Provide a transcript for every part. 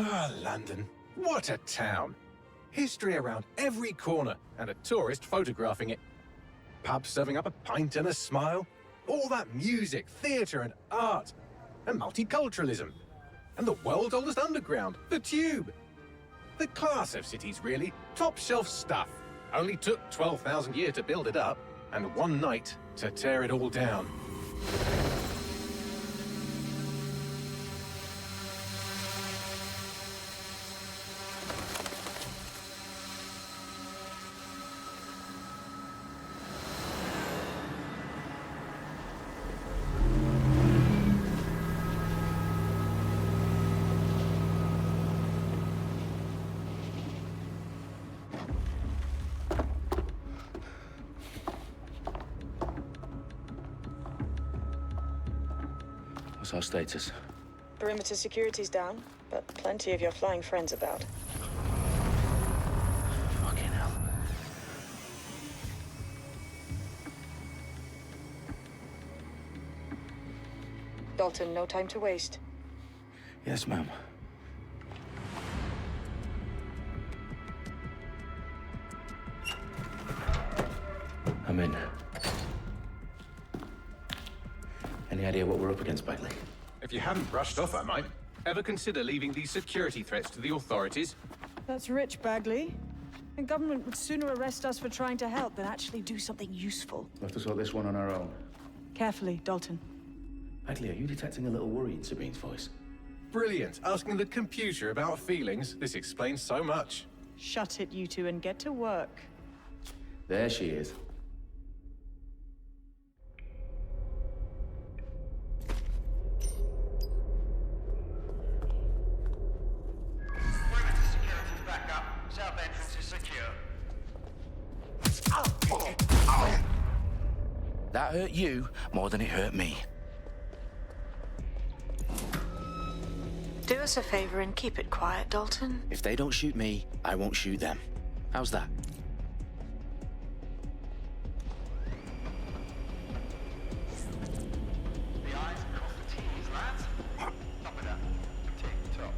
Ah, London. What a town. History around every corner, and a tourist photographing it. Pubs serving up a pint and a smile. All that music, theatre and art. And multiculturalism. And the world's oldest underground, the Tube. The class of cities, really. Top shelf stuff. Only took 12,000 years to build it up, and one night to tear it all down. What's our status? Perimeter security's down, but plenty of your flying friends about. Fucking hell. Dalton, no time to waste. Yes, ma'am. I'm in. Any idea what we're up against, Bagley? If you hadn't brushed off, I might. Ever consider leaving these security threats to the authorities? That's rich, Bagley. The government would sooner arrest us for trying to help than actually do something useful. We'll have to sort this one on our own. Carefully, Dalton. Bagley, are you detecting a little worry in Sabine's voice? Brilliant. Asking the computer about feelings. This explains so much. Shut it, you two, and get to work. There she is. That hurt you more than it hurt me. Do us a favor and keep it quiet, Dalton. If they don't shoot me, I won't shoot them. How's that? The eyes cross the T's, lads. Top of that. Tick-tock.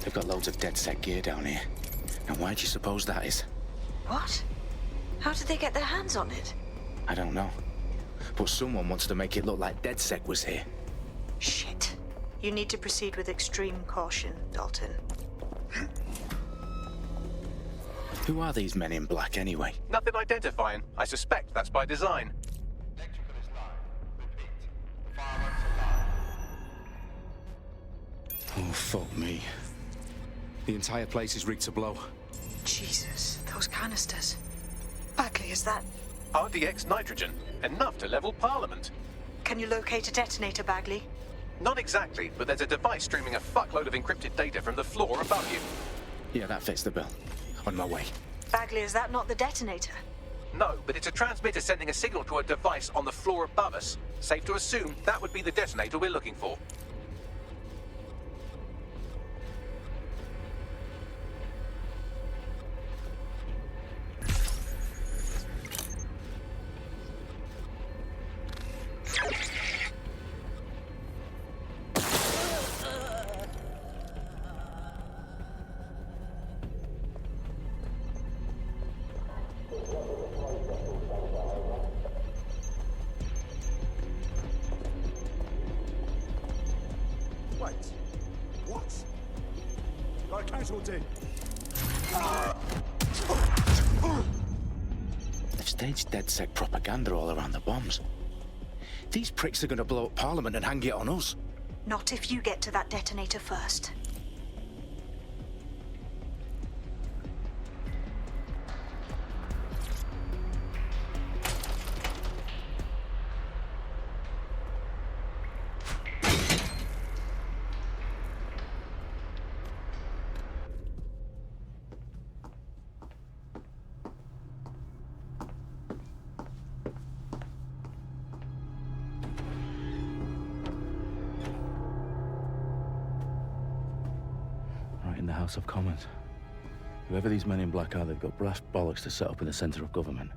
They've got loads of dead-set gear down here. And why do you suppose that is? What? How did they get their hands on it? I don't know. But someone wants to make it look like DedSec was here. Shit. You need to proceed with extreme caution, Dalton. Who are these men in black, anyway? Nothing identifying. I suspect that's by design. Electrical is live. Repeat. Fireworks are live. Oh, fuck me. The entire place is rigged to blow. Jesus, those canisters. Bagley, is that... RDX nitrogen. Enough to level Parliament. Can you locate a detonator, Bagley? Not exactly, but there's a device streaming a fuckload of encrypted data from the floor above you. Yeah, that fits the bill. On my way. Bagley, is that not the detonator? No, but it's a transmitter sending a signal to a device on the floor above us. Safe to assume that would be the detonator we're looking for. Wait. What? Got a casualty. Staged DedSec propaganda all around the bombs. These pricks are gonna blow up Parliament and hang it on us. Not if you get to that detonator first. In the House of Commons. Whoever these men in black are, they've got brass bollocks to set up in the centre of government.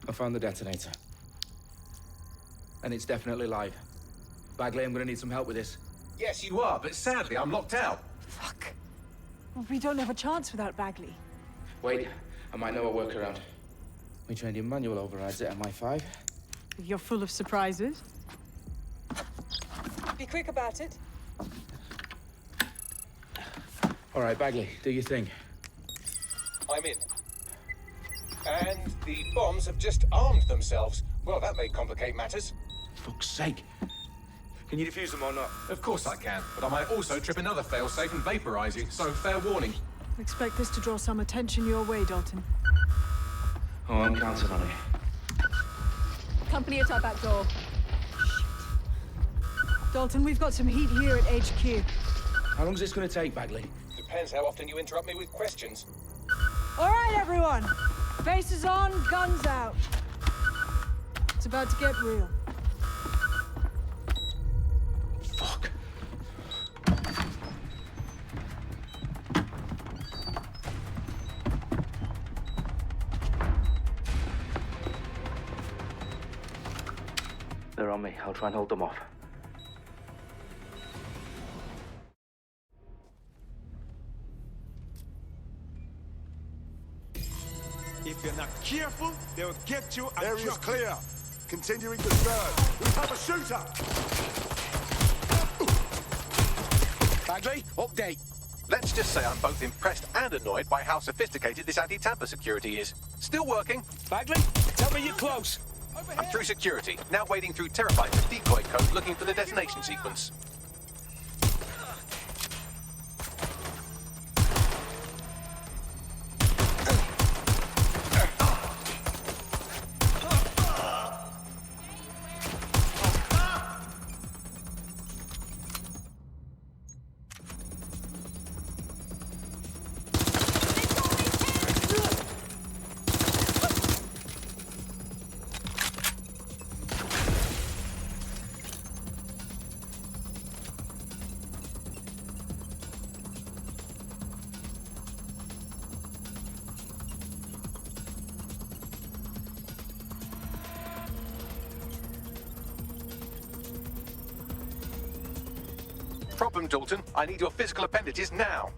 I found the detonator. And it's definitely live. Bagley, I'm gonna need some help with this. Yes, you are, but sadly, I'm locked out. Fuck. We don't have a chance without Bagley. Wait, I might know a workaround. We trained in manual overrides at MI5. You're full of surprises. Be quick about it. All right, Bagley, do your thing. I'm in. And the bombs have just armed themselves. Well, that may complicate matters. Fuck's sake. Can you defuse them or not? Of course I can, but I might also trip another failsafe and vaporize you, so fair warning. Expect this to draw some attention your way, Dalton. Oh, I'm counting on it. Company at our back door. Shit. Dalton, we've got some heat here at HQ. How long's this gonna take, Bagley? Depends how often you interrupt me with questions. All right, everyone. Faces on, guns out. It's about to get real. Fuck. They're on me. I'll try and hold them off. If you're not careful, they'll get you and Area's drop you. clear. Continuing the surge. We have a shooter. Bagley, update. Let's just say I'm both impressed and annoyed by how sophisticated this anti-tamper security is. Still working. Bagley, tell me you're close. I'm through security, now wading through terabytes of decoy code looking for the detonation sequence. Problem, Dalton. I need your physical appendages now.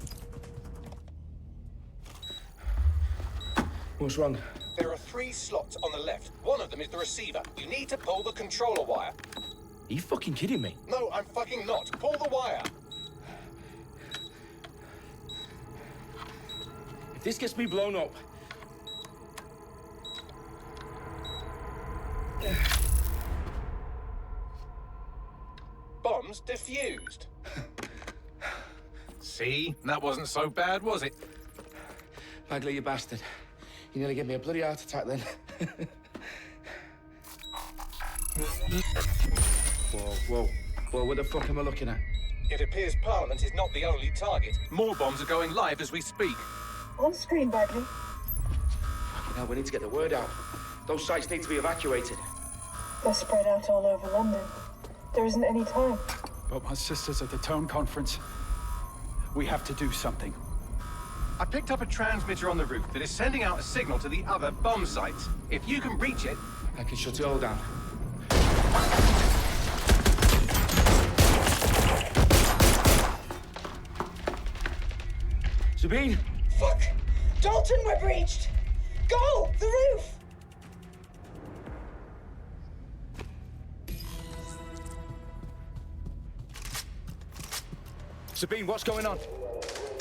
What's wrong? There are 3 slots on the left. One of them is the receiver. You need to pull the controller wire. Are you fucking kidding me? No, I'm fucking not. Pull the wire. If this gets me blown up... Bombs defused. See? That wasn't so bad, was it? Bagley, you bastard. You nearly gave me a bloody heart attack then. Whoa. What the fuck am I looking at? It appears Parliament is not the only target. More bombs are going live as we speak. On screen, Bagley. Fucking hell, we need to get the word out. Those sites need to be evacuated. They're spread out all over London. There isn't any time. But my sister's at the town conference. We have to do something. I picked up a transmitter on the roof that is sending out a signal to the other bomb sites. If you can reach it... I can shut it all down. Sabine! Fuck! Dalton, we're breached! Go! The roof! Sabine, what's going on?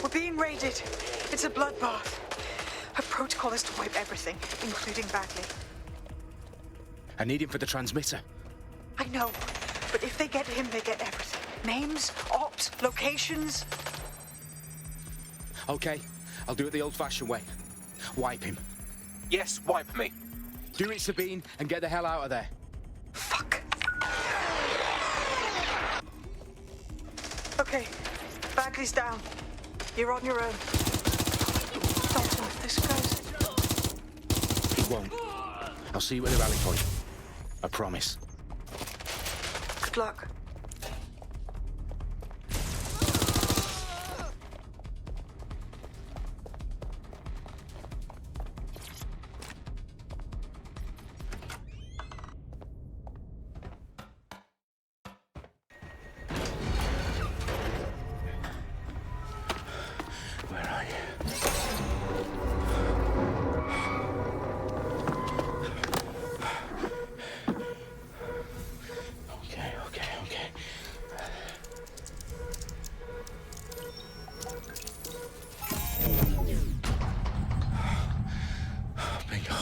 We're being raided. It's a bloodbath. Our protocol is to wipe everything, including Bagley. I need him for the transmitter. I know, but if they get him, they get everything. Names, ops, locations. Okay, I'll do it the old-fashioned way. Wipe him. Yes, wipe me. Do it, Sabine, and get the hell out of there. Fuck. Okay, Bagley's down. You're on your own. Dalton, this guy's... He won't. I'll see you at the rally point. I promise. Good luck. Where are you? Okay. Bingo.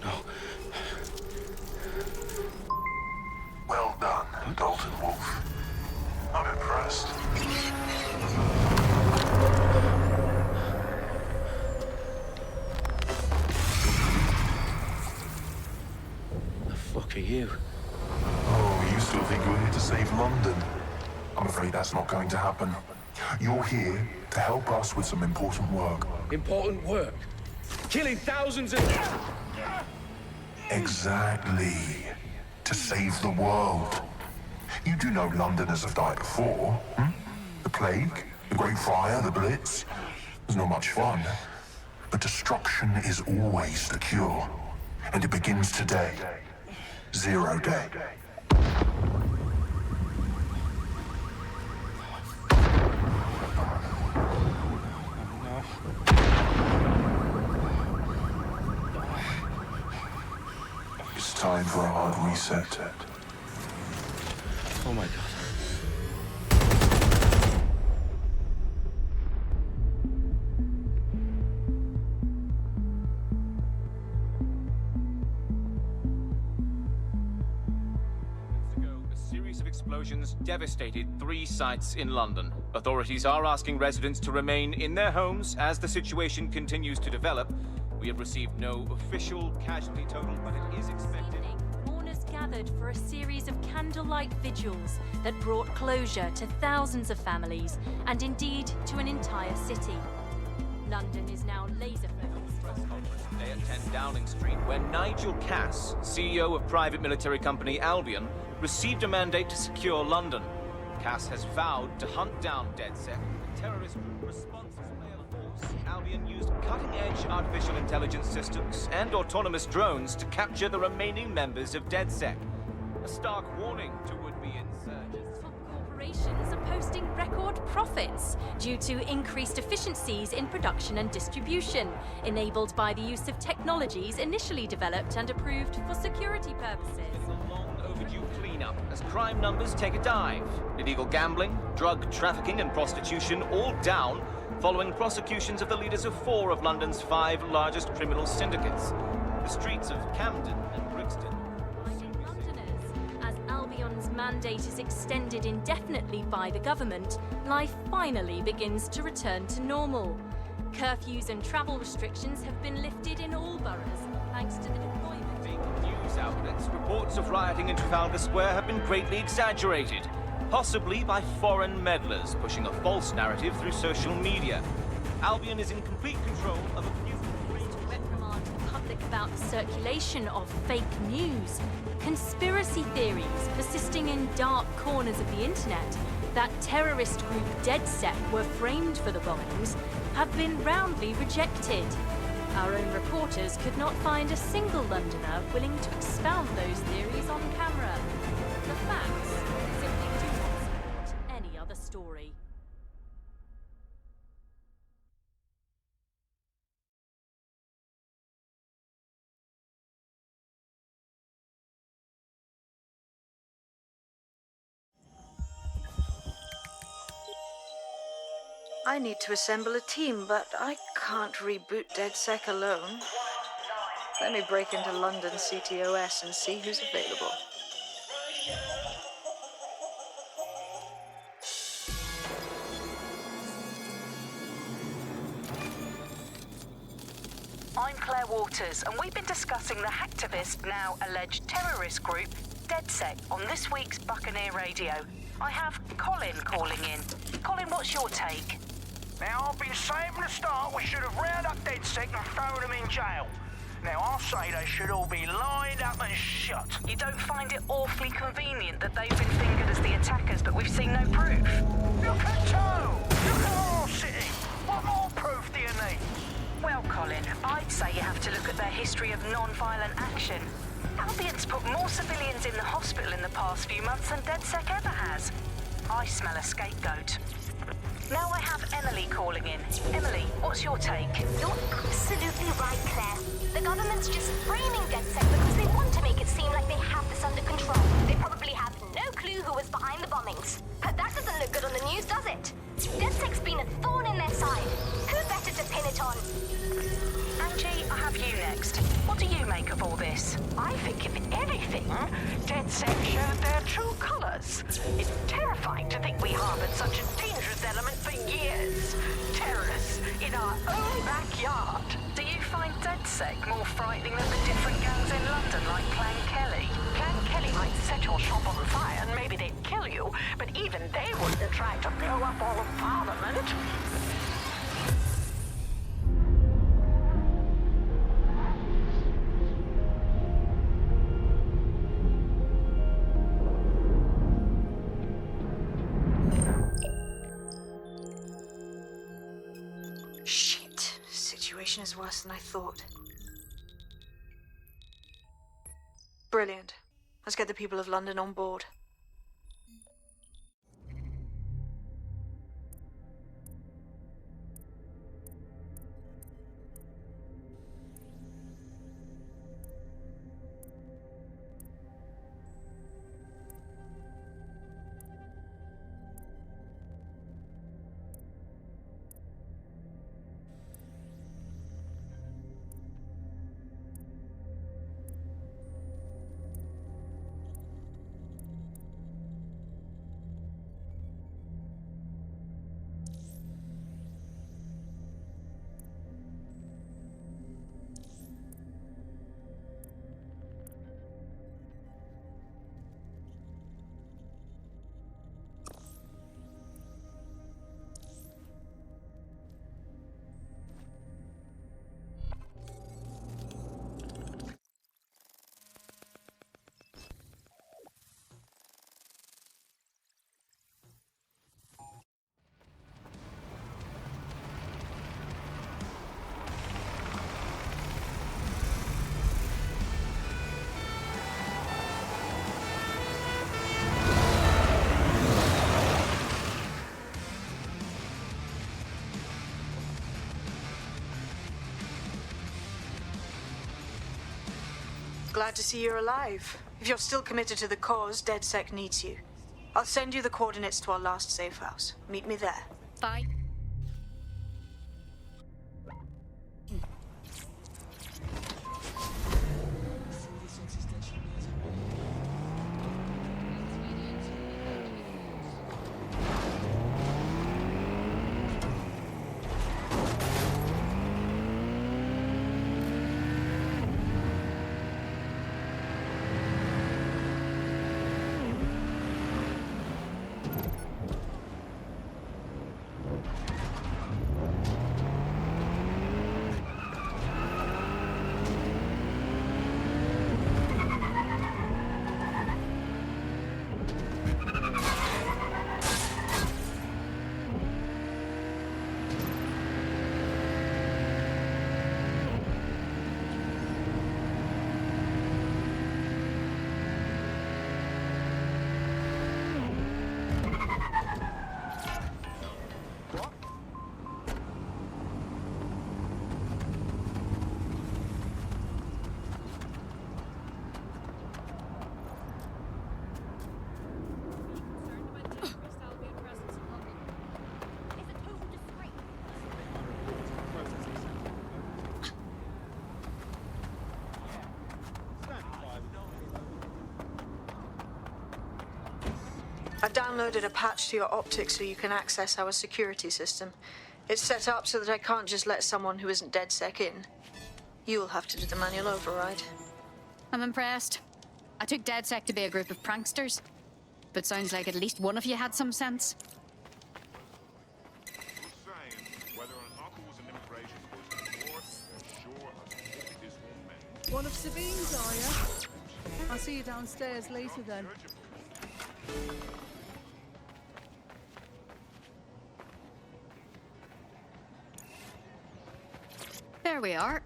No. Well done, Dalton Wolf. I'm impressed. The fuck are you? Oh, you still think you're here to save London? I'm afraid that's not going to happen. You're here to help us with some important work. Important work. Killing thousands of... Exactly. To save the world. You do know Londoners have died before, hmm? The plague, the Great Fire, the Blitz. It's not much fun. But destruction is always the cure. And it begins today. 0 day. It's time for a hard reset. Oh my god. A series of explosions devastated 3 sites in London. Authorities are asking residents to remain in their homes as the situation continues to develop. We have received no official casualty total, but it is expected. Mourners gathered for a series of candlelight vigils that brought closure to thousands of families and indeed to an entire city. London is now laser-focused. Press conference today at 10 Downing Street, where Nigel Cass, CEO of private military company Albion, received a mandate to secure London. Cass has vowed to hunt down DedSec, the terrorist group responsible. Albion used cutting-edge artificial intelligence systems and autonomous drones to capture the remaining members of DedSec. A stark warning to would-be insurgents. Top corporations are posting record profits due to increased efficiencies in production and distribution, enabled by the use of technologies initially developed and approved for security purposes. It's a long overdue cleanup as crime numbers take a dive. Illegal gambling, drug trafficking and prostitution all down, following prosecutions of the leaders of 4 of London's 5 largest criminal syndicates. The streets of Camden and Brixton. Londoners, as Albion's mandate is extended indefinitely by the government, life finally begins to return to normal. Curfews and travel restrictions have been lifted in all boroughs, thanks to the deployment. Big news outlets, reports of rioting in Trafalgar Square have been greatly exaggerated. Possibly by foreign meddlers pushing a false narrative through social media. Albion is in complete control of a few reprimand for public sensitive about the circulation of fake news, conspiracy theories persisting in dark corners of the internet that terrorist group DedSec were framed for the bombings have been roundly rejected. Our own reporters could not find a single Londoner willing to expound those theories on camera. The facts simply do not support any other story. I need to assemble a team, but I can't reboot DedSec alone. Let me break into London CTOS and see who's available. I'm Claire Waters, and we've been discussing the hacktivist, now alleged terrorist group, DedSec, on this week's Buccaneer Radio. I have Colin calling in. Colin, what's your take? Now, I've been saying from the start we should have rounded up DedSec and thrown them in jail. Now, I'll say they should all be lined up and shot. You don't find it awfully convenient that they've been fingered as the attackers, but we've seen no proof? Look at Toe! Look at our city! What more proof do you need? Well, Colin, I'd say you have to look at their history of non-violent action. Albion's put more civilians in the hospital in the past few months than DedSec ever has. I smell a scapegoat. Now I have Emily calling in. Emily, what's your take? You're absolutely right, Claire. The government's just framing DedSec because they want to make it seem like they have this under control. They probably have no clue who was behind the bombings. But that doesn't look good on the news, does it? DedSec's been a thorn in their side. Who better to pin it on? Angie, I have you next. What do you make of all this? I think, if anything, DedSec showed their true colors. It's terrifying to think we harbored such a dangerous element for years. Terrorists in our own backyard. Do you find DedSec more frightening than the different gangs in London, like Clan Kelly? Clan Kelly might set your shop on fire and maybe they'd kill you, but even they wouldn't try to blow up all of Parliament. Shit. Situation is worse than I thought. Brilliant. Let's get the people of London on board. Glad to see you're alive. If you're still committed to the cause, DedSec needs you. I'll send you the coordinates to our last safe house. Meet me there. Bye. I've downloaded a patch to your optics so you can access our security system. It's set up so that I can't just let someone who isn't DedSec in. You'll have to do the manual override. I'm impressed. I took DedSec to be a group of pranksters. But sounds like at least one of you had some sense. One of Sabine's, are you? I'll see you downstairs later then. There we are.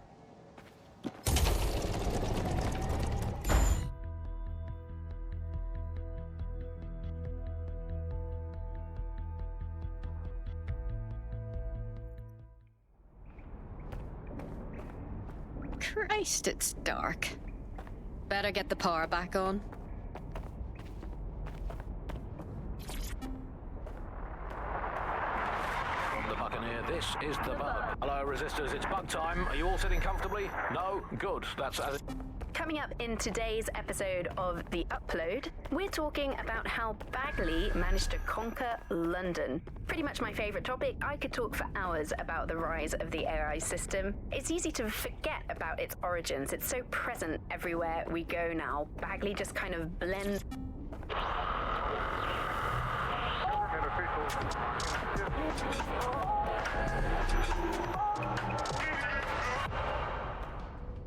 Christ, it's dark. Better get the power back on. From the Buccaneer, this is the Bug. Hello, Resistors, it's bug time. Are you all sitting comfortably? No? Good. That's as it... Coming up in today's episode of The Upload, we're talking about how Bagley managed to conquer London. Pretty much my favourite topic. I could talk for hours about the rise of the AI system. It's easy to forget about its origins. It's so present everywhere we go now. Bagley just kind of blends.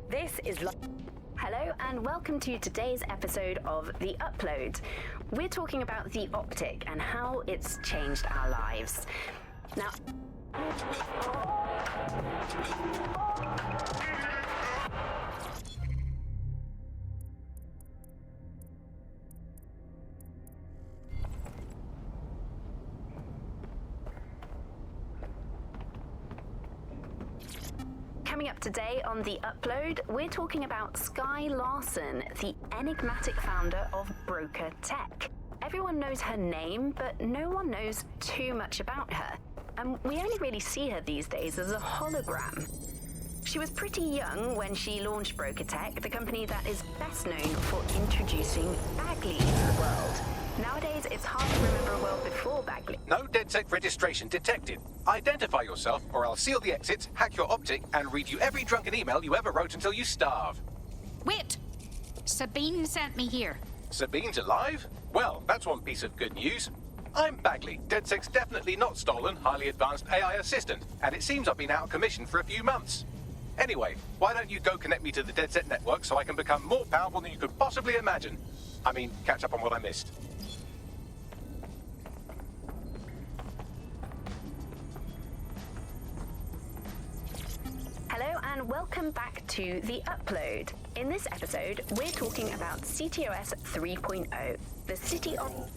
This is Hello and welcome to today's episode of The Upload. We're talking about the optic and how it's changed our lives. Now, coming up today on The Upload, we're talking about Skye Larson, the enigmatic founder of Broker Tech. Everyone knows her name, but no one knows too much about her. And we only really see her these days as a hologram. She was pretty young when she launched Broker Tech, the company that is best known for introducing Bagley to the world. Nowadays, it's hard to remember a world before Bagley. No DedSec registration detected. Identify yourself, or I'll seal the exits, hack your optic, and read you every drunken email you ever wrote until you starve. Wait! Sabine sent me here. Sabine's alive? Well, that's one piece of good news. I'm Bagley, DedSec's definitely not stolen, highly advanced AI assistant, and it seems I've been out of commission for a few months. Anyway, why don't you go connect me to the DedSec network so I can become more powerful than you could possibly imagine? I mean, catch up on what I missed. Hello and welcome back to The Upload. In this episode, we're talking about CTOS 3.0, the city of...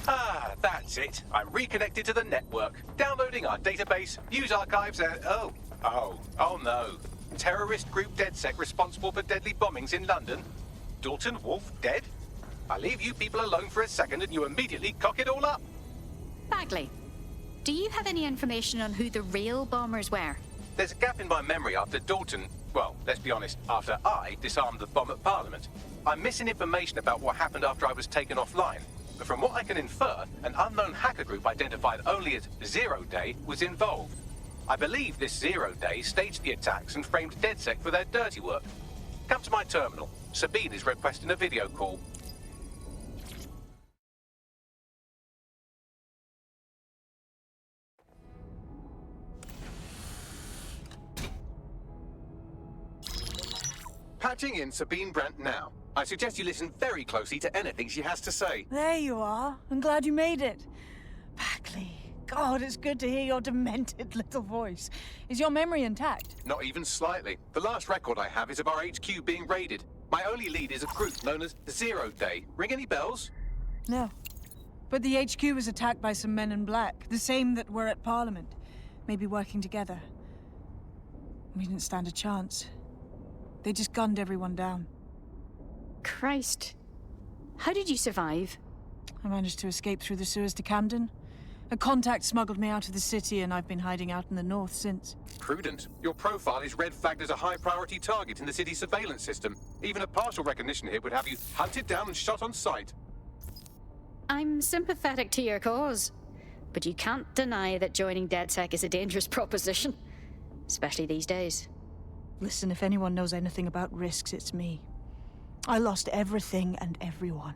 Ah, that's it. I'm reconnected to the network, downloading our database, news archives, and... Oh no. Terrorist group DedSec responsible for deadly bombings in London? Dalton Wolf dead? I leave you people alone for a second and you immediately cock it all up. Bagley, do you have any information on who the real bombers were? There's a gap in my memory after Dalton, well, let's be honest, after I disarmed the bomb at Parliament. I'm missing information about what happened after I was taken offline. But from what I can infer, an unknown hacker group identified only as Zero Day was involved. I believe this 0 Day staged the attacks and framed DedSec for their dirty work. Come to my terminal. Sabine is requesting a video call. Patching in Sabine Brandt now. I suggest you listen very closely to anything she has to say. There you are. I'm glad you made it. Bagley. God, it's good to hear your demented little voice. Is your memory intact? Not even slightly. The last record I have is of our HQ being raided. My only lead is a group known as 0 Day. Ring any bells? No. But the HQ was attacked by some men in black, the same that were at Parliament. Maybe working together. We didn't stand a chance. They just gunned everyone down. Christ. How did you survive? I managed to escape through the sewers to Camden. A contact smuggled me out of the city, and I've been hiding out in the north since. Prudent. Your profile is red flagged as a high-priority target in the city's surveillance system. Even a partial recognition hit would have you hunted down and shot on sight. I'm sympathetic to your cause, but you can't deny that joining DedSec is a dangerous proposition, especially these days. Listen, if anyone knows anything about risks, it's me. I lost everything and everyone.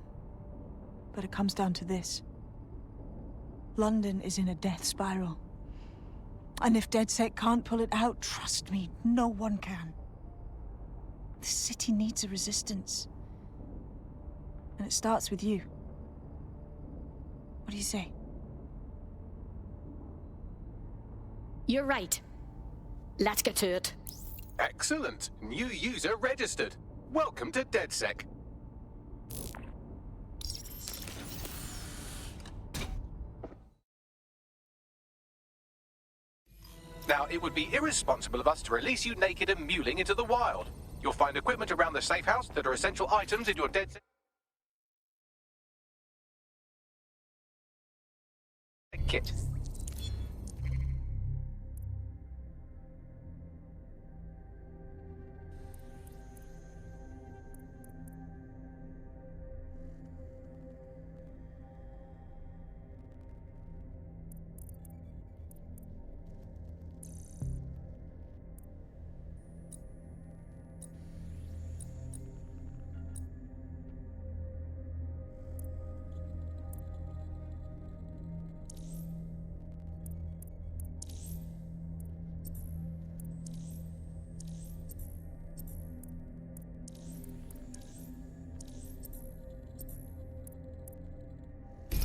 But it comes down to this. London is in a death spiral. And if DedSec can't pull it out, trust me, no one can. The city needs a resistance. And it starts with you. What do you say? You're right. Let's get to it. Excellent. New user registered. Welcome to DedSec. Now, it would be irresponsible of us to release you naked and mewling into the wild. You'll find equipment around the safe house that are essential items in your DedSec kit.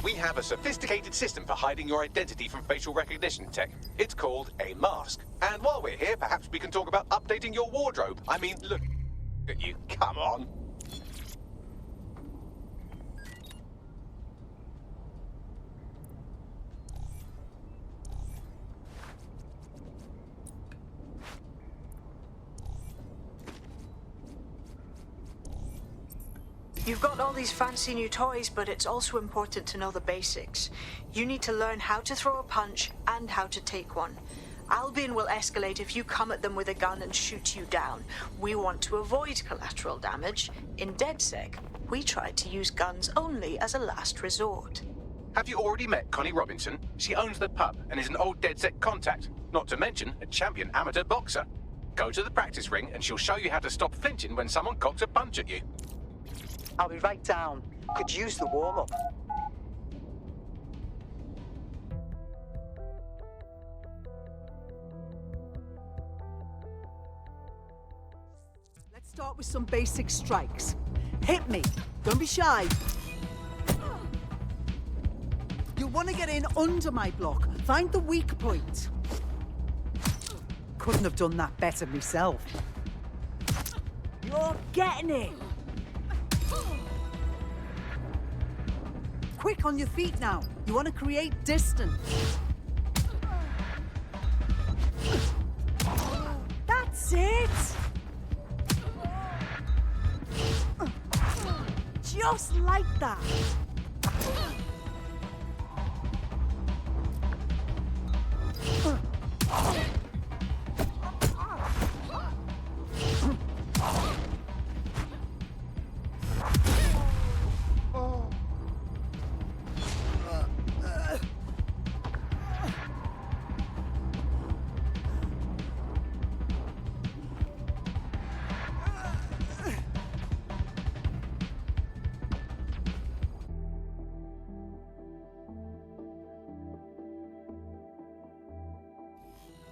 We have a sophisticated system for hiding your identity from facial recognition tech. It's called a mask. And while we're here, perhaps we can talk about updating your wardrobe. I mean, look at you. Come on. You've got all these fancy new toys, but it's also important to know the basics. You need to learn how to throw a punch and how to take one. Albion will escalate if you come at them with a gun and shoot you down. We want to avoid collateral damage. In DedSec, we try to use guns only as a last resort. Have you already met Connie Robinson? She owns the pub and is an old DedSec contact, not to mention a champion amateur boxer. Go to the practice ring and she'll show you how to stop flinching when someone cocks a punch at you. I'll be right down. Could use the warm-up. Let's start with some basic strikes. Hit me. Don't be shy. You'll want to get in under my block. Find the weak point. Couldn't have done that better myself. You're getting it. Quick on your feet now. You want to create distance. That's it. Just like that.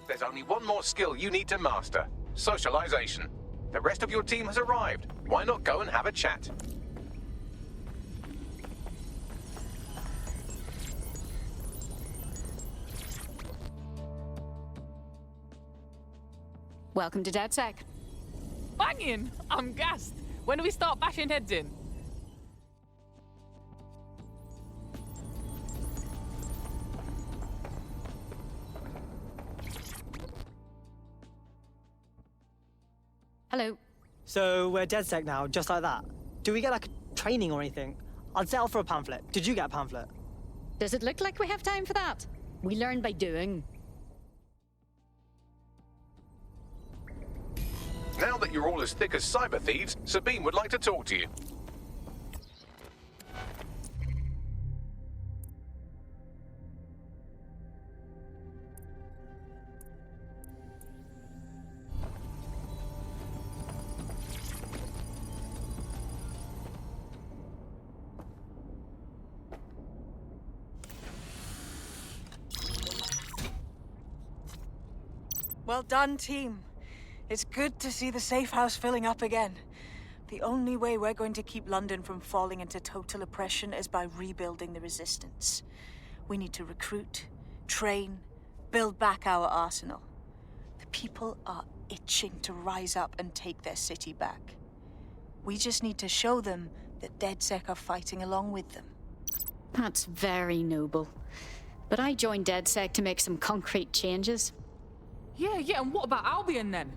There's only one more skill you need to master. Socialization. The rest of your team has arrived. Why not go and have a chat? Welcome to DedSec. Banging! I'm gassed. When do we start bashing heads in? Hello. So we're DedSec now, just like that. Do we get like a training or anything? I'd settle for a pamphlet. Did you get a pamphlet? Does it look like we have time for that? We learn by doing. Now that you're all as thick as cyber thieves, Sabine would like to talk to you. Well done, team. It's good to see the safe house filling up again. The only way we're going to keep London from falling into total oppression is by rebuilding the resistance. We need to recruit, train, build back our arsenal. The people are itching to rise up and take their city back. We just need to show them that DedSec are fighting along with them. That's very noble. But I joined DedSec to make some concrete changes. Yeah, and what about Albion then?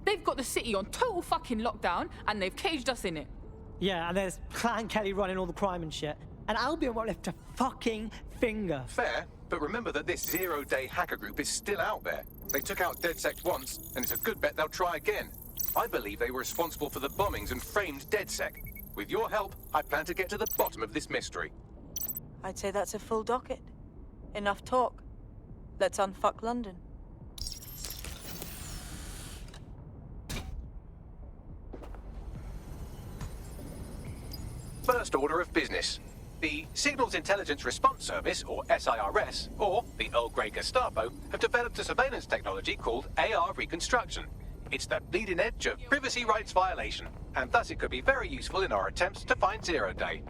They've got the city on total fucking lockdown, and they've caged us in it. Yeah, and there's Clan Kelly running all the crime and shit. And Albion won't lift a fucking finger. Fair, but remember that this zero-day hacker group is still out there. They took out DedSec once, and it's a good bet they'll try again. I believe they were responsible for the bombings and framed DedSec. With your help, I plan to get to the bottom of this mystery. I'd say that's a full docket. Enough talk. Let's unfuck London. First order of business. The Signals Intelligence Response Service, or SIRS, or the Earl Grey Gestapo, have developed a surveillance technology called AR Reconstruction. It's the bleeding edge of privacy rights violation, and thus it could be very useful in our attempts to find Zero Day.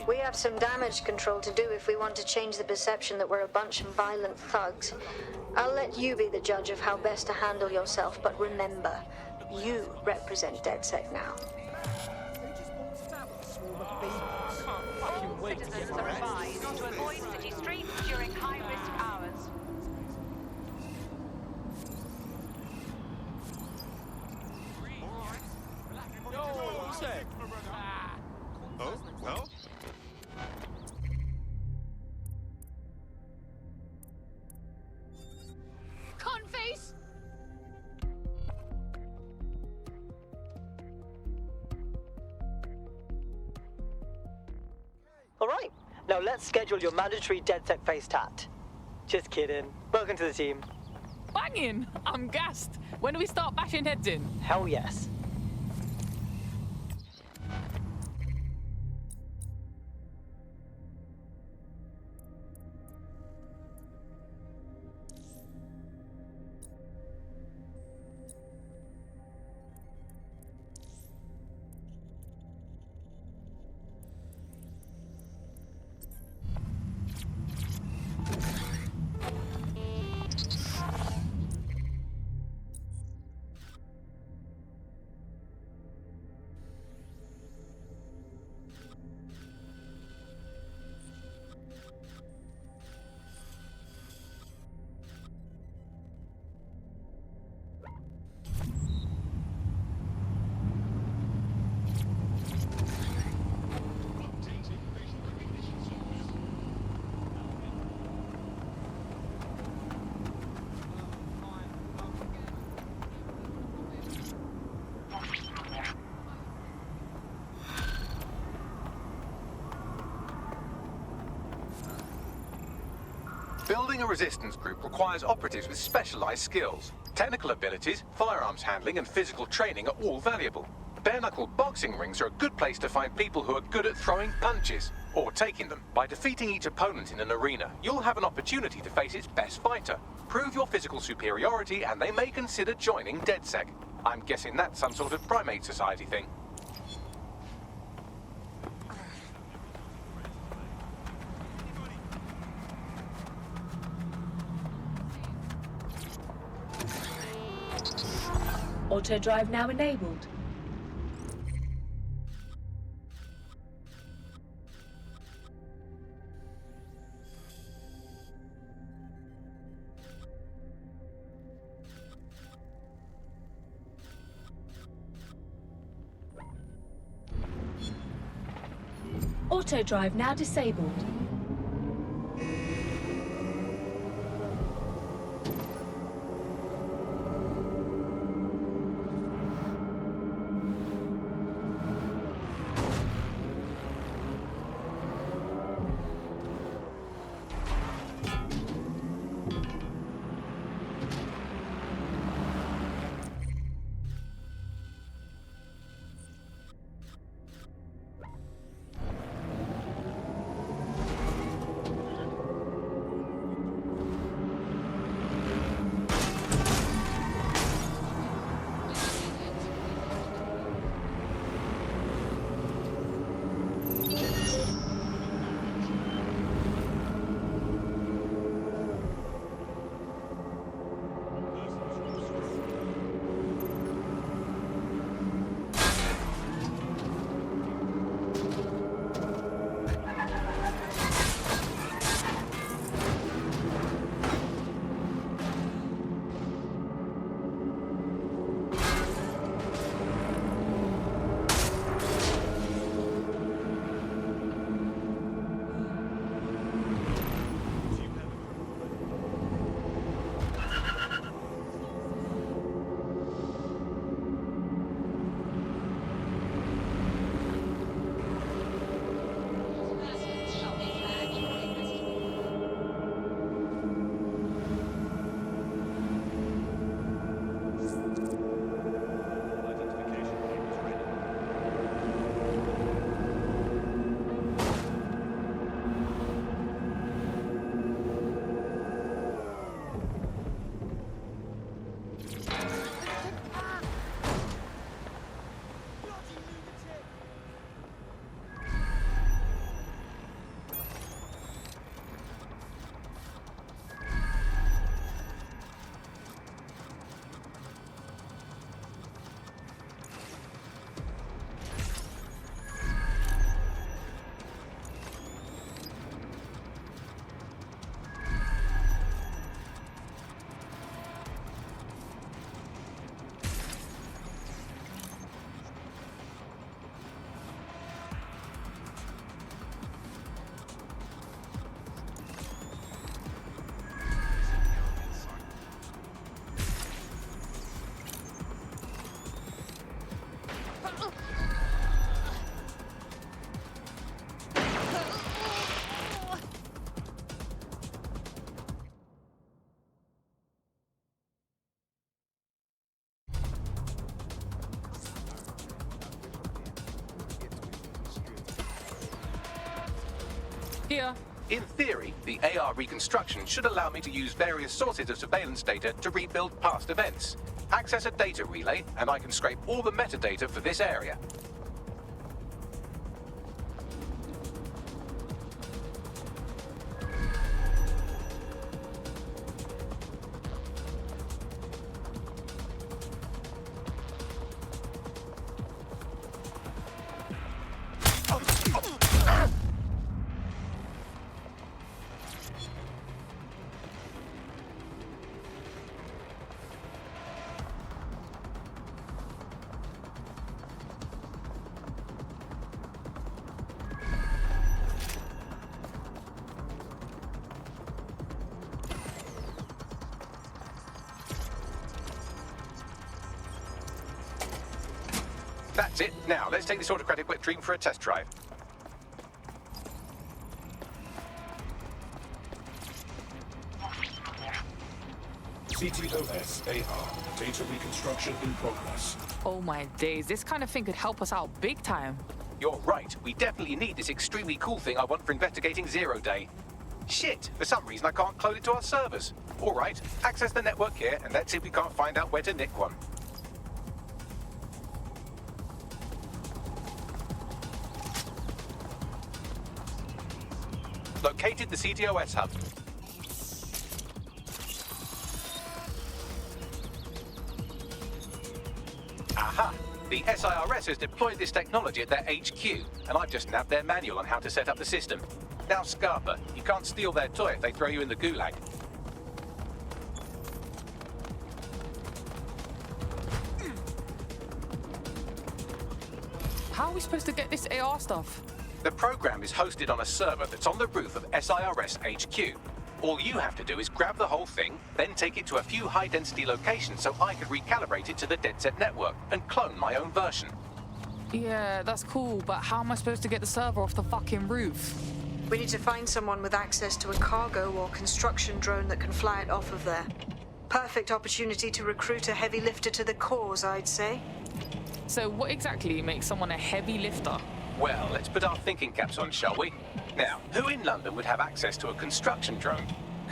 We have some damage control to do if we want to change the perception that we're a bunch of violent thugs. I'll let you be the judge of how best to handle yourself, but remember, you represent DedSec now. All citizens are advised to avoid city streets during high-risk hours. Oh, well? Conface! Alright, now let's schedule your mandatory DedSec face tat. Just kidding. Welcome to the team. Banging! I'm gassed. When do we start bashing heads in? Hell yes. Building a resistance group requires operatives with specialized skills. Technical abilities, firearms handling, and physical training are all valuable. Bare-knuckle boxing rings are a good place to find people who are good at throwing punches, or taking them. By defeating each opponent in an arena, you'll have an opportunity to face its best fighter. Prove your physical superiority, and they may consider joining DedSec. I'm guessing that's some sort of primate society thing. Auto drive now enabled. Auto drive now disabled. Here. In theory, the AR reconstruction should allow me to use various sources of surveillance data to rebuild past events. Access a data relay, and I can scrape all the metadata for this area. That's it. Now, let's take this autocratic wet dream for a test drive. CTOS AR. Data reconstruction in progress. Oh my days, this kind of thing could help us out big time. You're right. We definitely need this extremely cool thing I want for investigating Zero Day. Shit, for some reason I can't clone it to our servers. All right, access the network here and let's see if we can't find out where to nick one. Located the CTOS hub. Aha! The SIRS has deployed this technology at their HQ, and I've just nabbed their manual on how to set up the system. Now, Scarpa, you can't steal their toy if they throw you in the gulag. How are we supposed to get this AR stuff? The program is hosted on a server that's on the roof of SIRS HQ. All you have to do is grab the whole thing, then take it to a few high-density locations so I can recalibrate it to the DedSec network and clone my own version. Yeah, that's cool, but how am I supposed to get the server off the fucking roof? We need to find someone with access to a cargo or construction drone that can fly it off of there. Perfect opportunity to recruit a heavy lifter to the cause, I'd say. So what exactly makes someone a heavy lifter? Well, let's put our thinking caps on, shall we? Now, who in London would have access to a construction drone?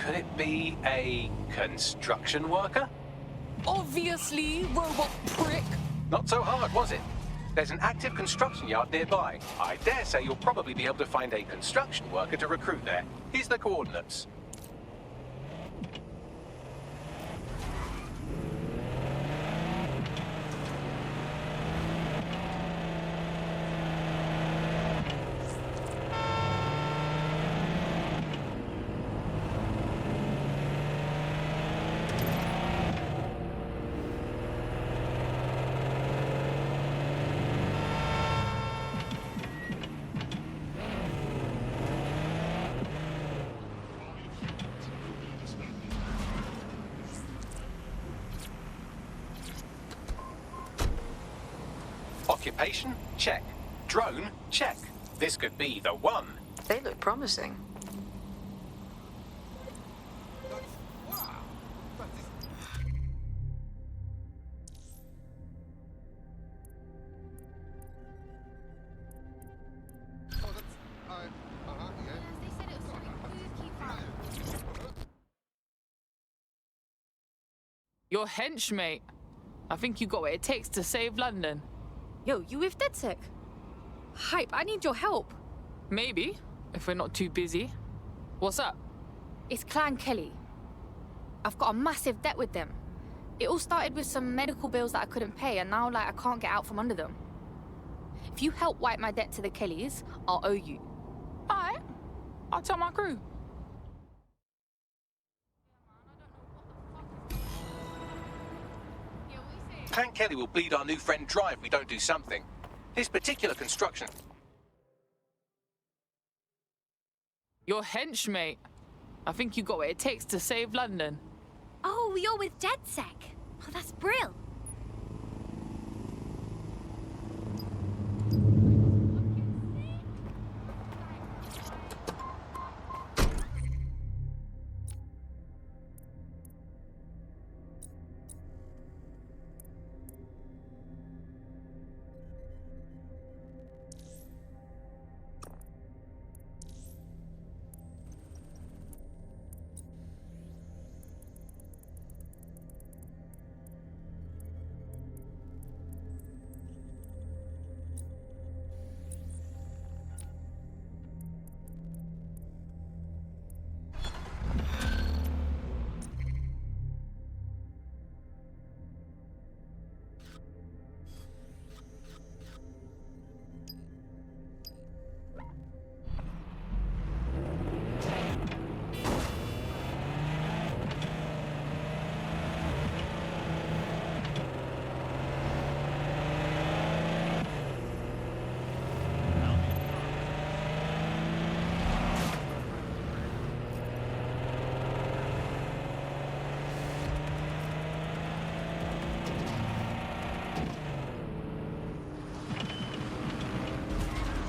Could it be a construction worker? Obviously, robot prick. Not so hard, was it? There's an active construction yard nearby. I dare say you'll probably be able to find a construction worker to recruit there. Here's the coordinates. Occupation? Check. Drone? Check. This could be the one. They look promising. You're hench, mate. I think you got what it takes to save London. Yo, you with DedSec? Hype, I need your help. Maybe, if we're not too busy. What's up? It's Clan Kelly. I've got a massive debt with them. It all started with some medical bills that I couldn't pay, and now, I can't get out from under them. If you help wipe my debt to the Kellys, I'll owe you. Alright. I'll tell my crew. Clan Kelly will bleed our new friend dry if we don't do something. His particular construction... You're hench, mate. I think you got what it takes to save London. Oh, you're with DedSec. Oh, that's brill.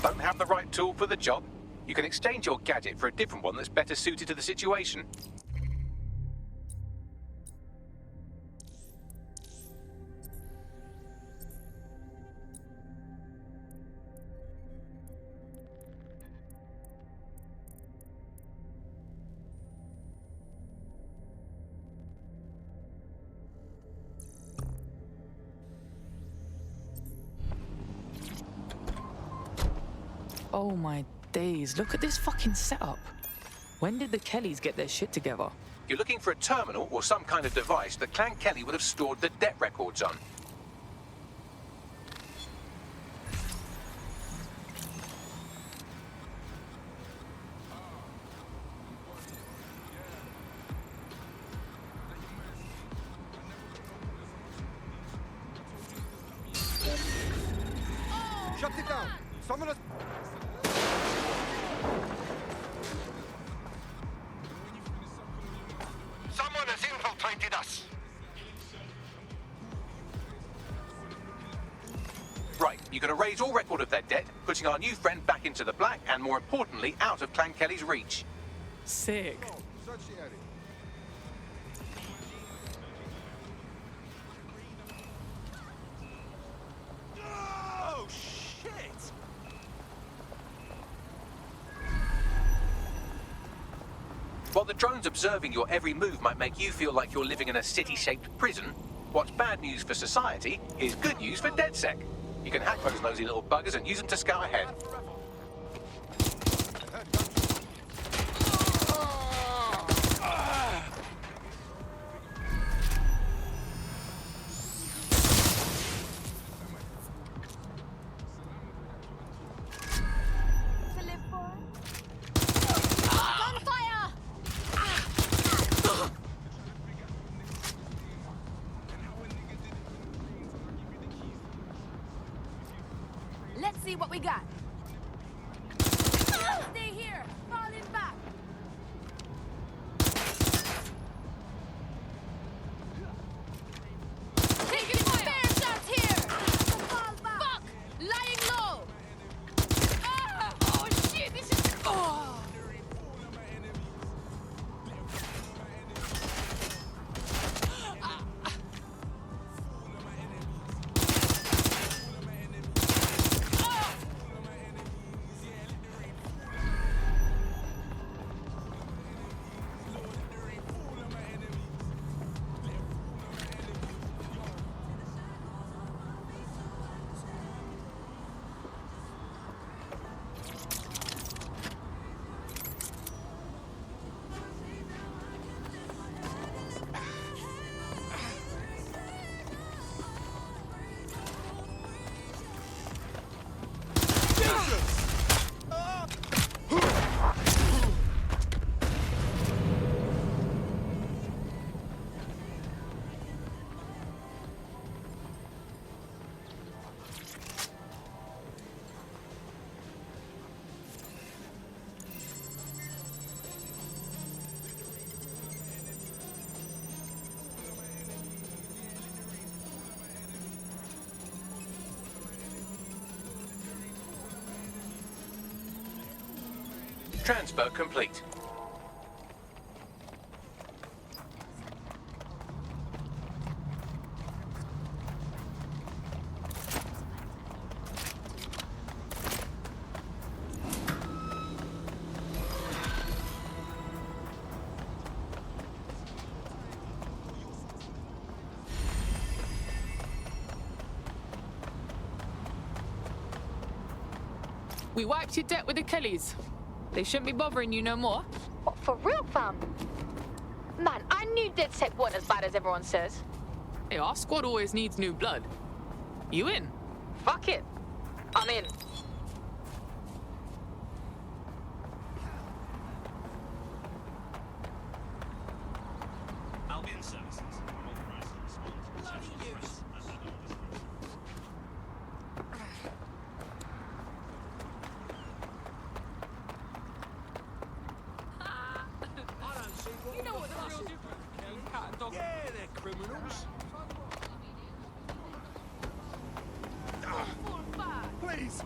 Don't have the right tool for the job? You can exchange your gadget for a different one that's better suited to the situation. Oh my days, look at this fucking setup. When did the Kellys get their shit together? You're looking for a terminal or some kind of device that Clan Kelly would have stored the debt records on. Shut it down. Someone has... Someone has infiltrated us. Right, you're going to raise all record of their debt, putting our new friend back into the black, and more importantly, out of Clan Kelly's reach. Sick. Search the area. Oh, shit! While the drones observing your every move might make you feel like you're living in a city-shaped prison, what's bad news for society is good news for DedSec. You can hack those nosy little buggers and use them to scout ahead. Let's see what we got. Stay here. Falling back. Taking spare shots here. Fuck! Lying low. Ah! Oh shit! This is. Oh. Transfer complete. We wiped your debt with the Kellys. They shouldn't be bothering you no more. What, for real, fam? Man, I knew DedSec weren't as bad as everyone says. Hey, our squad always needs new blood. You in? Fuck it. I'm in. Albion services. You know what the real difference between cat and dog? Yeah, they're criminals. Please,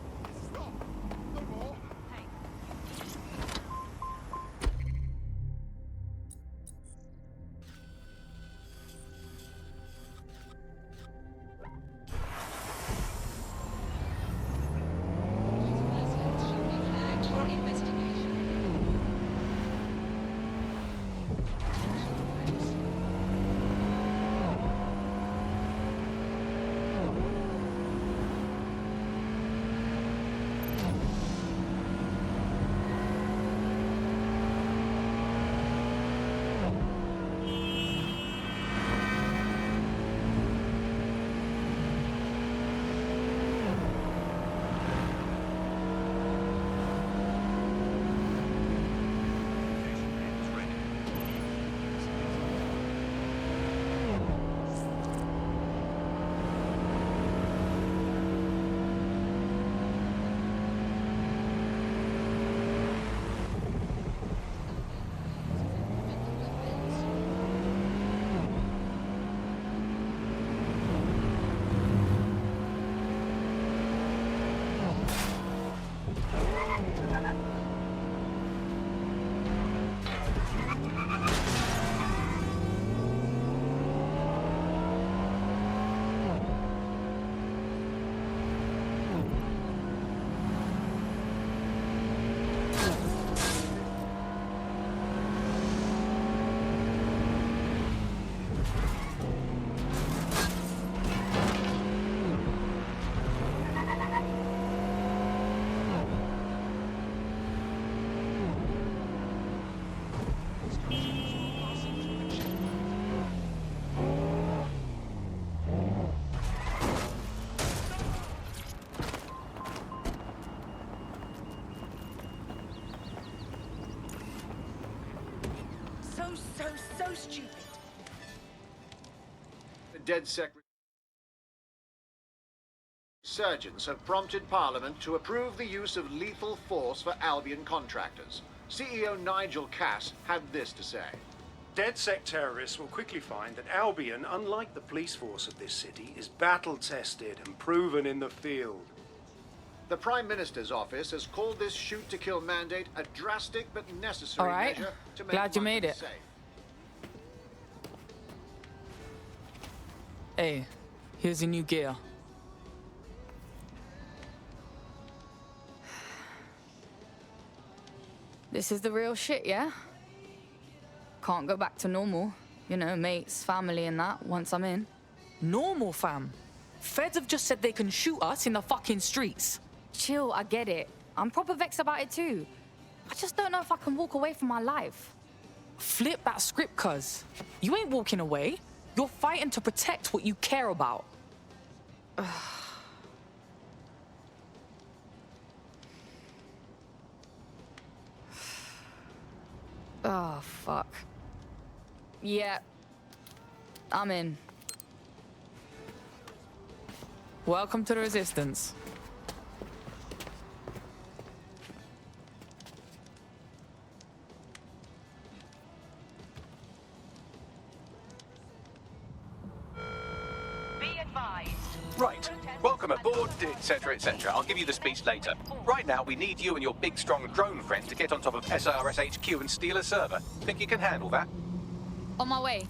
so stupid. The DedSec surgeons have prompted Parliament to approve the use of lethal force for Albion contractors. CEO Nigel Cass had this to say. DedSec terrorists will quickly find that Albion, unlike the police force of this city, is battle-tested and proven in the field. The Prime Minister's office has called this shoot-to-kill mandate a drastic but necessary All right. measure to make Glad you made London it. safe. Hey, here's your new gear. This is the real shit, yeah? Can't go back to normal. You know, mates, family and that, once I'm in. Normal, fam. Feds have just said they can shoot us in the fucking streets. Chill, I get it. I'm proper vexed about it too. I just don't know if I can walk away from my life. Flip that script, cuz. You ain't walking away. You're fighting to protect what you care about. Oh, fuck. Yeah. I'm in. Welcome to the Resistance. Be advised. Right. Welcome aboard, etc., etc. I'll give you the speech later. Right now, we need you and your big, strong drone friend to get on top of SRS HQ and steal a server. Think you can handle that? On my way.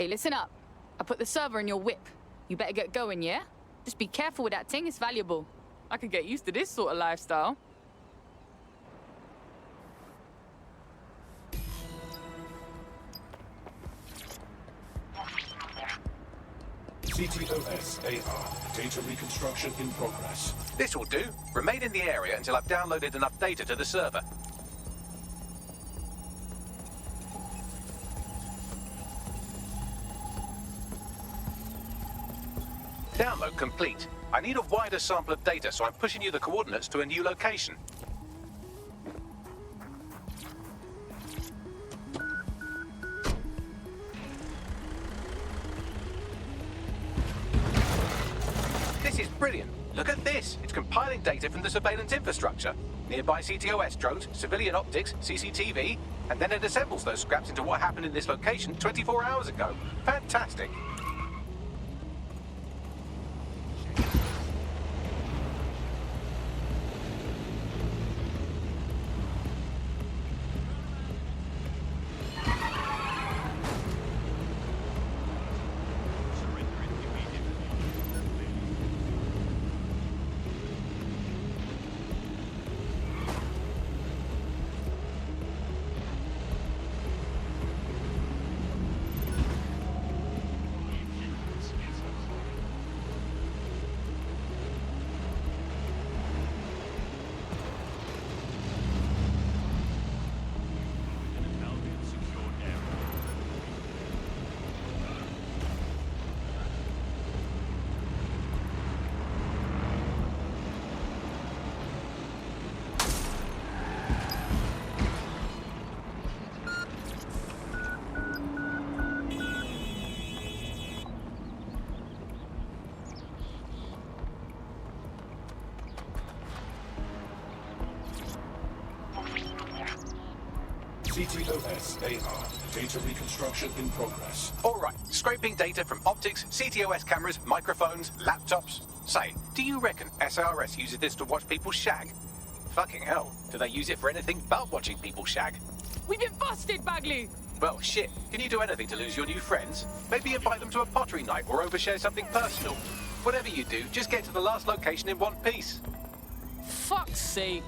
Hey, listen up. I put the server in your whip. You better get going, yeah? Just be careful with that thing, it's valuable. I could get used to this sort of lifestyle. CTOS AR. Data reconstruction in progress. This will do. Remain in the area until I've downloaded enough data to the server. Download complete. I need a wider sample of data, so I'm pushing you the coordinates to a new location. This is brilliant. Look at this. It's compiling data from the surveillance infrastructure. Nearby CTOS drones, civilian optics, CCTV, and then it assembles those scraps into what happened in this location 24 hours ago. Fantastic. CTOS AR. Data reconstruction in progress. All right, scraping data from optics, CTOS cameras, microphones, laptops. Say, do you reckon SRS uses this to watch people shag? Fucking hell, do they use it for anything but watching people shag? We've been busted, Bagley! Well, shit, can you do anything to lose your new friends? Maybe invite them to a pottery night or overshare something personal. Whatever you do, just get to the last location in one piece. Fuck's sake.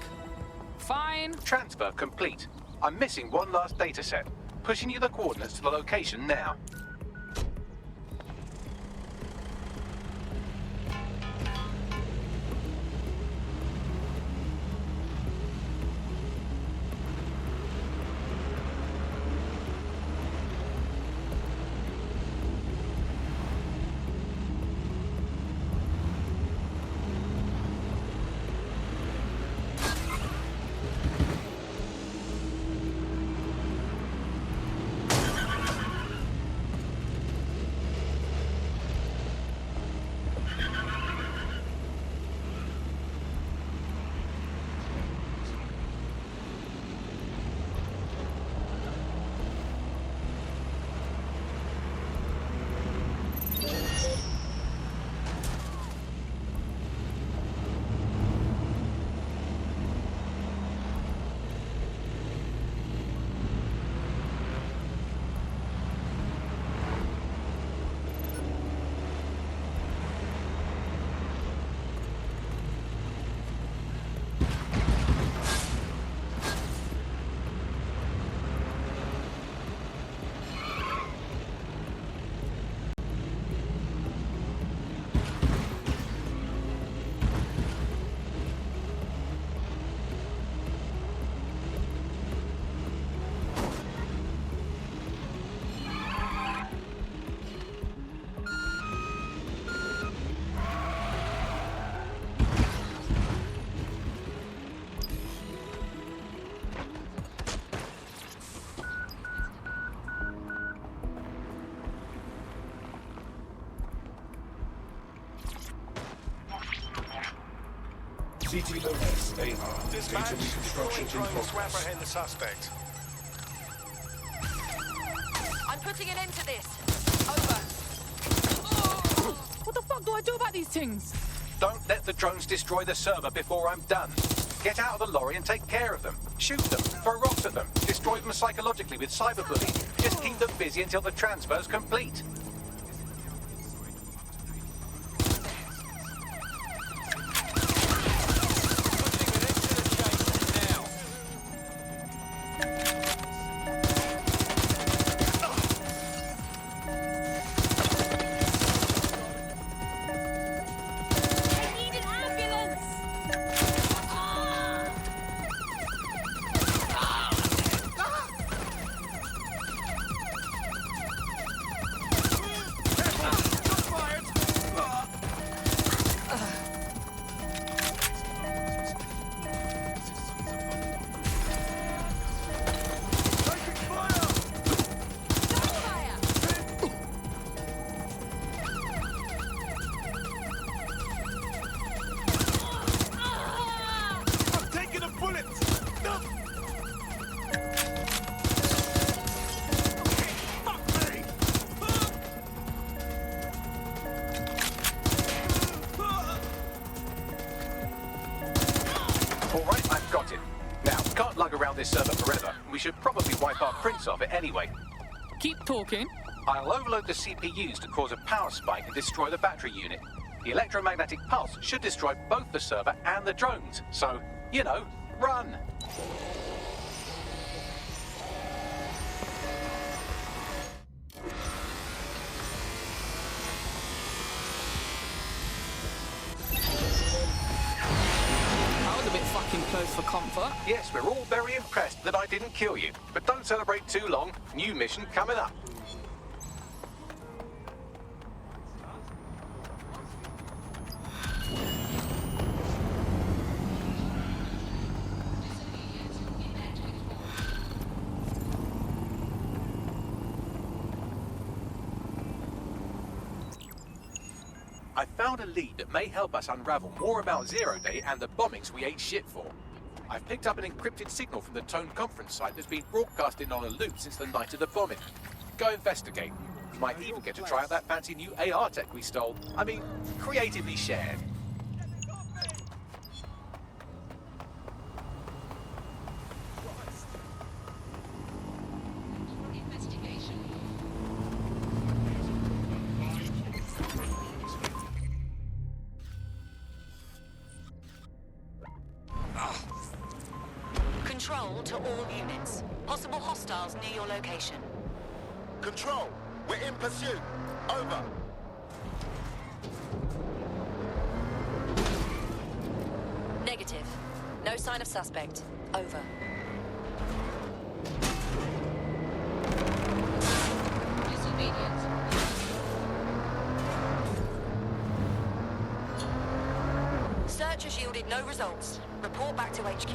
Fine. Transfer complete. I'm missing one last data set. Pushing you the coordinates to the location now. CTOS AR. Data reconstruction in progress. To apprehend the suspect. I'm putting an end to this. Over. What the fuck do I do about these things? Don't let the drones destroy the server before I'm done. Get out of the lorry and take care of them. Shoot them, throw rocks at them, destroy them psychologically with cyberbullying. Just keep them busy until the transfer's complete. All right, I've got it. Now, we can't lug around this server forever. We should probably wipe our prints off it anyway. Keep talking. I'll overload the CPUs to cause a power spike and destroy the battery unit. The electromagnetic pulse should destroy both the server and the drones. So, you know, run! That was a bit fucking close for comfort. Yes, we're all very impressed that I didn't kill you. But don't celebrate too long. New mission coming up. I found a lead that may help us unravel more about Zero Day and the bombings we ate shit for. I've picked up an encrypted signal from the Tone conference site that's been broadcasting on a loop since the night of the bombing. Go investigate. You might even get to try out that fancy new AR tech we stole. I mean, creatively shared. Control to all units. Possible hostiles near your location. Control, we're in pursuit. Over. Negative. No sign of suspect. Over. Disobedience. Search has yielded no results. Report back to HQ.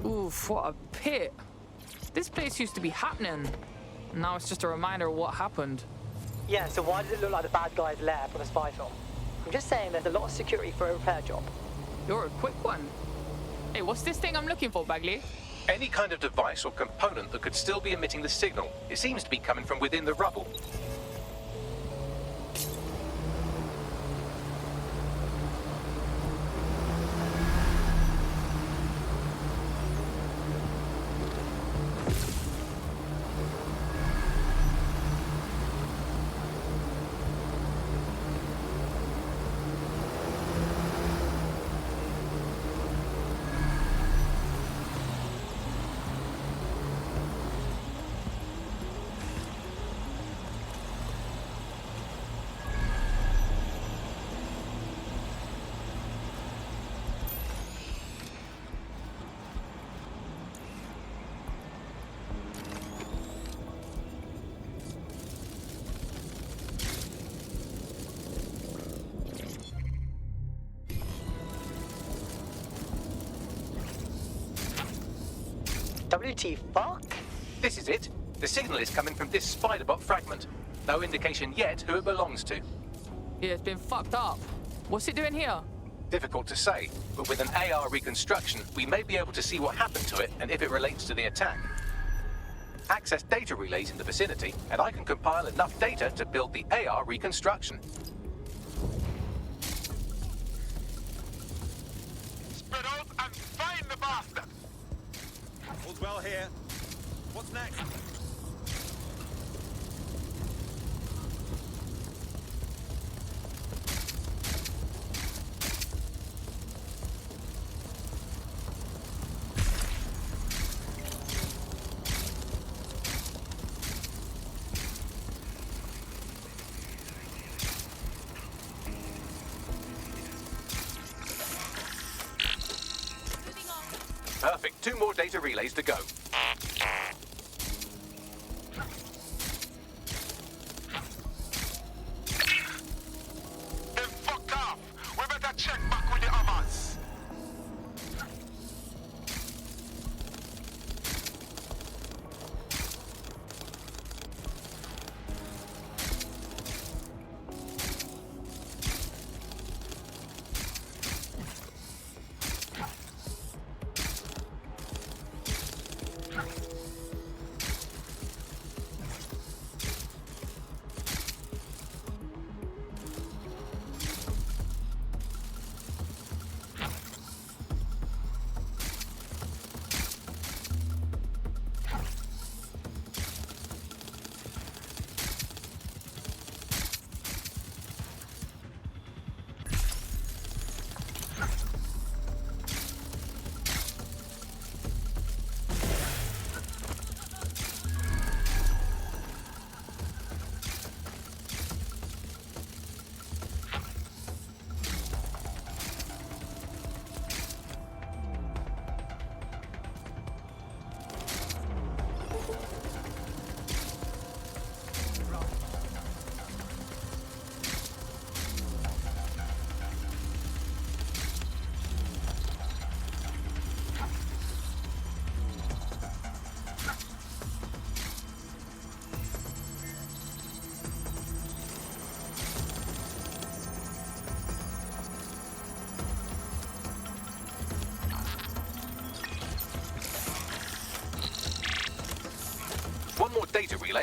Oof, what a pit. This place used to be happening. Now it's just a reminder of what happened. Yeah, so why does it look like the bad guy's lair from a spy film? I'm just saying there's a lot of security for a repair job. You're a quick one. Hey, what's this thing I'm looking for, Bagley? Any kind of device or component that could still be emitting the signal. It seems to be coming from within the rubble. WT fuck? This is it. The signal is coming from this spider-bot fragment. No indication yet who it belongs to. Yeah, it's been fucked up. What's it doing here? Difficult to say, but with an AR reconstruction, we may be able to see what happened to it and if it relates to the attack. Access data relays in the vicinity, and I can compile enough data to build the AR reconstruction. Spread out and find the bastard! All's well here. What's next? Perfect. 2 more data relays to go.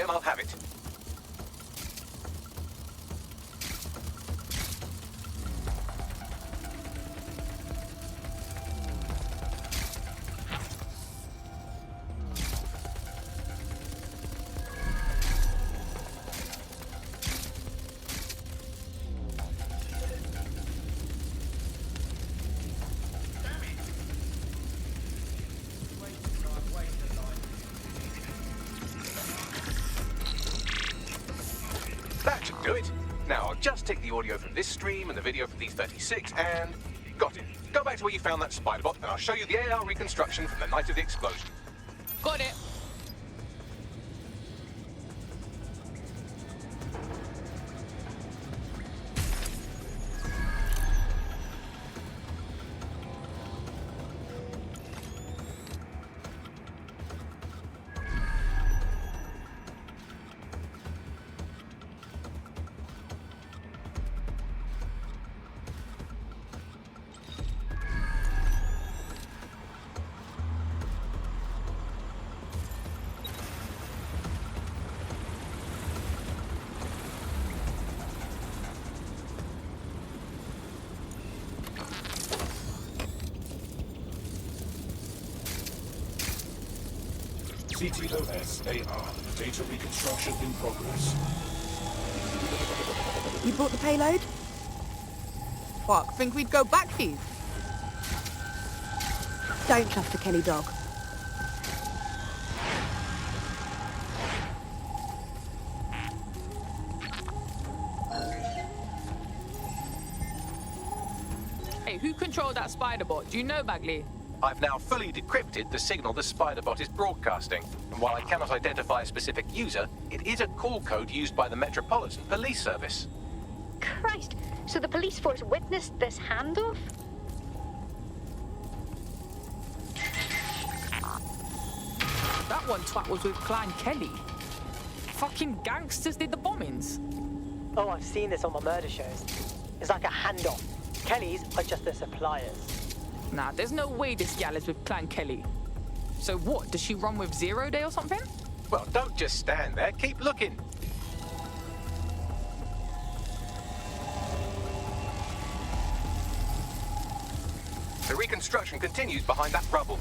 then I'll have it. That should do it. Now, I'll just take the audio from this stream and the video from these 36 and... got it. Go back to where you found that spider bot and I'll show you the AR reconstruction from the night of the explosion. Got it. CTOS AR. Data reconstruction in progress. You brought the payload? Fuck, think we'd go back here? Don't trust the Kelly dog. Hey, who controlled that spider bot? Do you know, Bagley? I've now fully decrypted the signal the spider bot is broadcasting, and while I cannot identify a specific user, it is a call code used by the Metropolitan Police Service. Christ, so the police force witnessed this handoff? That one twat was with Clan Kelly. Fucking gangsters did the bombings. Oh, I've seen this on my murder shows. It's like a handoff. Kellys are just the suppliers. Nah, there's no way this gal is with Clan Kelly. So what, does she run with 0 Day or something? Well, don't just stand there, keep looking. The reconstruction continues behind that rubble.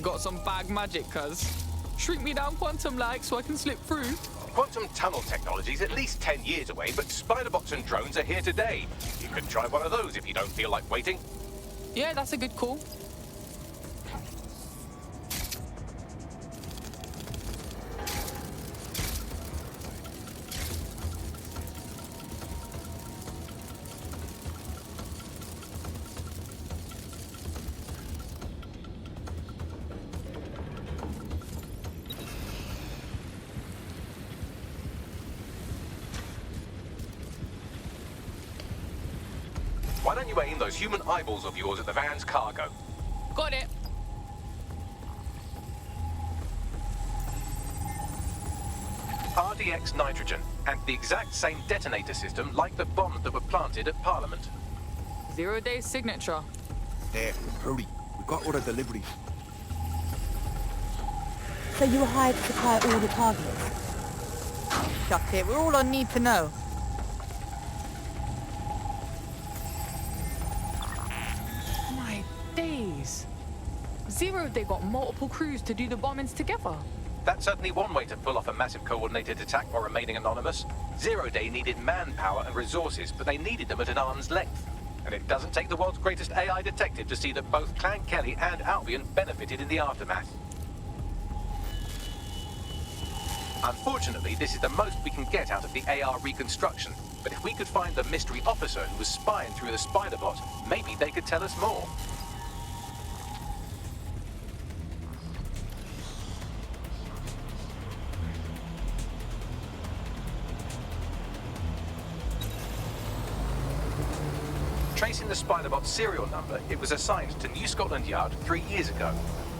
Got some bag magic, cuz. Shrink me down quantum-like so I can slip through. Quantum tunnel technology is at least 10 years away, but spider bots and drones are here today. You could try one of those if you don't feel like waiting. Yeah, that's a good call. Why don't you aim those human eyeballs of yours at the van's cargo? Got it. RDX nitrogen, and the exact same detonator system like the bombs that were planted at Parliament. 0 Day signature. There, hurry. We got order delivery. So you were hired to supply all the targets? Chuck it, we're all I need to know. My days. 0 Day got multiple crews to do the bombings together. That's certainly one way to pull off a massive coordinated attack while remaining anonymous. 0 Day needed manpower and resources, but they needed them at an arm's length. And it doesn't take the world's greatest AI detective to see that both Clan Kelly and Albion benefited in the aftermath. Unfortunately, this is the most we can get out of the AR reconstruction. But if we could find the mystery officer who was spying through the spider bot, maybe they could tell us more. Tracing the Spiderbot's serial number, it was assigned to New Scotland Yard 3 years ago.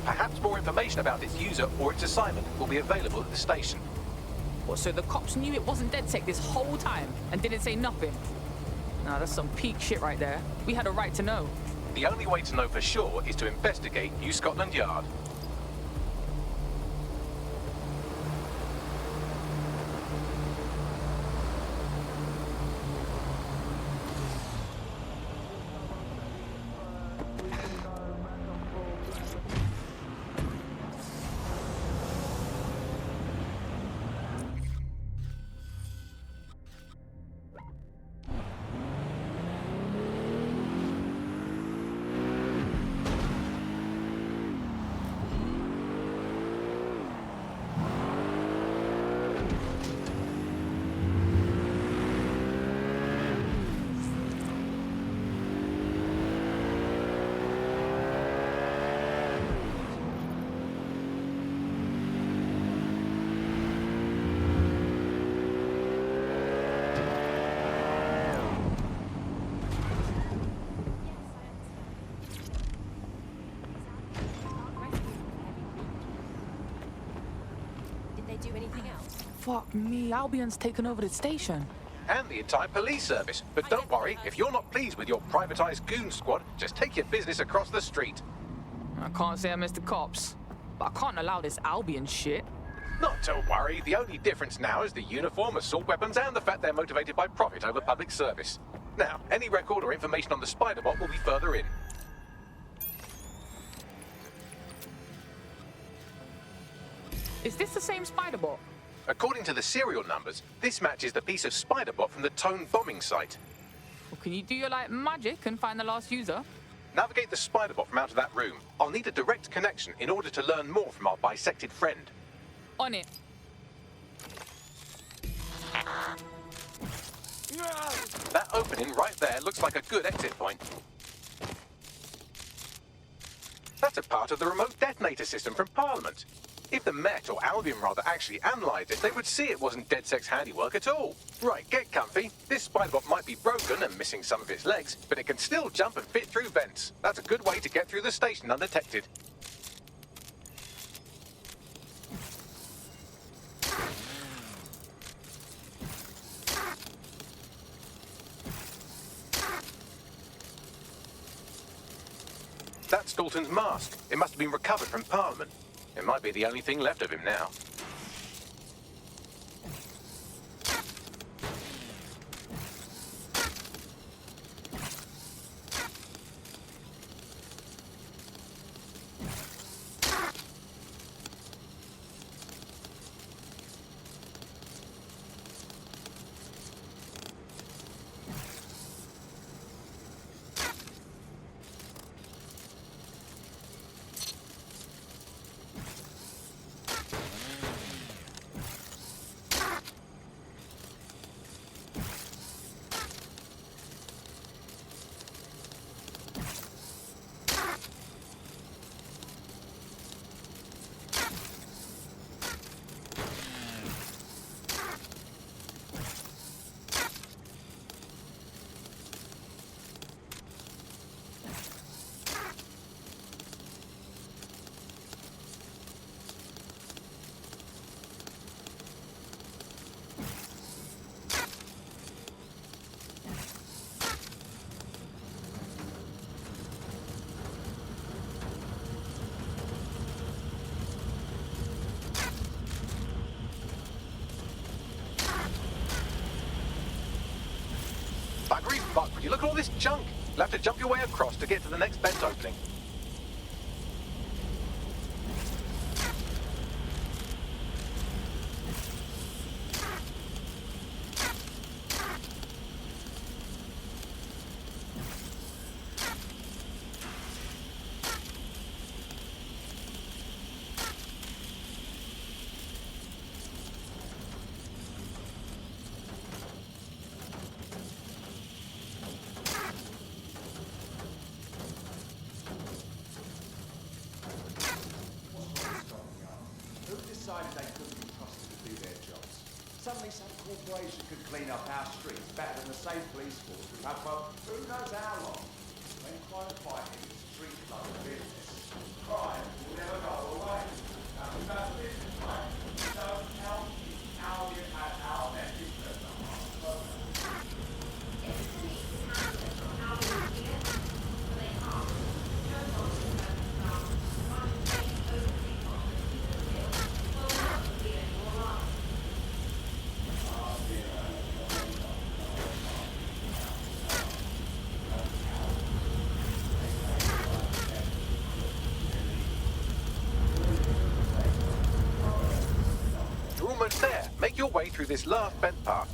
Perhaps more information about its user or its assignment will be available at the station. What, so the cops knew it wasn't DedSec this whole time and didn't say nothing? Nah, that's some peak shit right there. We had a right to know. The only way to know for sure is to investigate New Scotland Yard. Fuck me, Albion's taken over the station. And the entire police service. But don't worry, if you're not pleased with your privatized goon squad, just take your business across the street. I can't say I miss the cops, but I can't allow this Albion shit. Not to worry, the only difference now is the uniform, assault weapons, and the fact they're motivated by profit over public service. Now, any record or information on the Spider-Bot will be further in. Is this the same Spider-Bot? According to the serial numbers, this matches the piece of Spider-Bot from the Tone bombing site. Well, can you do your, magic and find the last user? Navigate the Spider-Bot from out of that room. I'll need a direct connection in order to learn more from our bisected friend. On it. That opening right there looks like a good exit point. That's a part of the remote detonator system from Parliament. If the Met, or Albion rather, actually analysed it, they would see it wasn't DedSec's handiwork at all. Right, get comfy. This Spider-Bot might be broken and missing some of its legs, but it can still jump and fit through vents. That's a good way to get through the station undetected. That's Dalton's mask. It must have been recovered from Parliament. It might be the only thing left of him now. Buggery fuck, would you look at all this junk? You'll have to jump your way across to get to the next vent opening. Decided they couldn't be trusted to do their jobs. Suddenly some corporation could clean up our streets better than the same police force we've had for who knows how long. When crime fighting is treated like a business, crime will never go away. Now we've had a business plan, so help how we had our message to the Almost there. Make your way through this last vent path.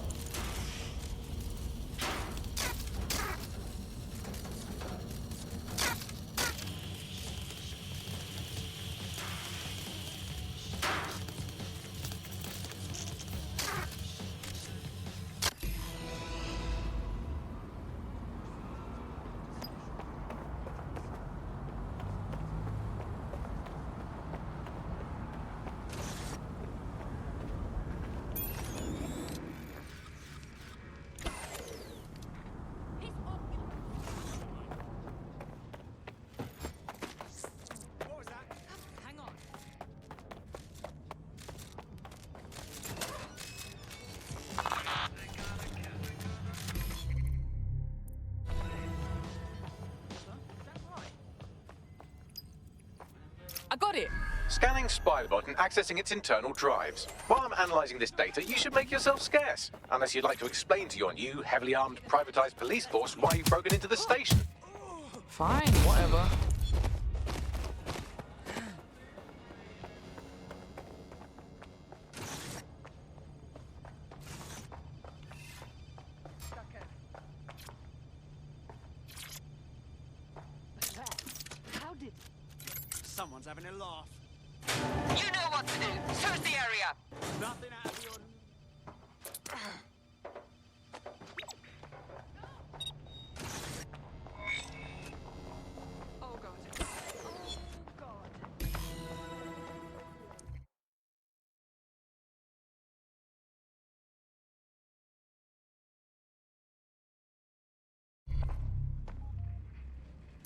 got it. Scanning Spiderbot and accessing its internal drives. While I'm analysing this data, you should make yourself scarce. Unless you'd like to explain to your new, heavily armed, privatised police force why you've broken into the station. Fine, whatever. How did... Someone's having a laugh. You know what to do. Search the area. Nothing out of your... Oh god. Oh god.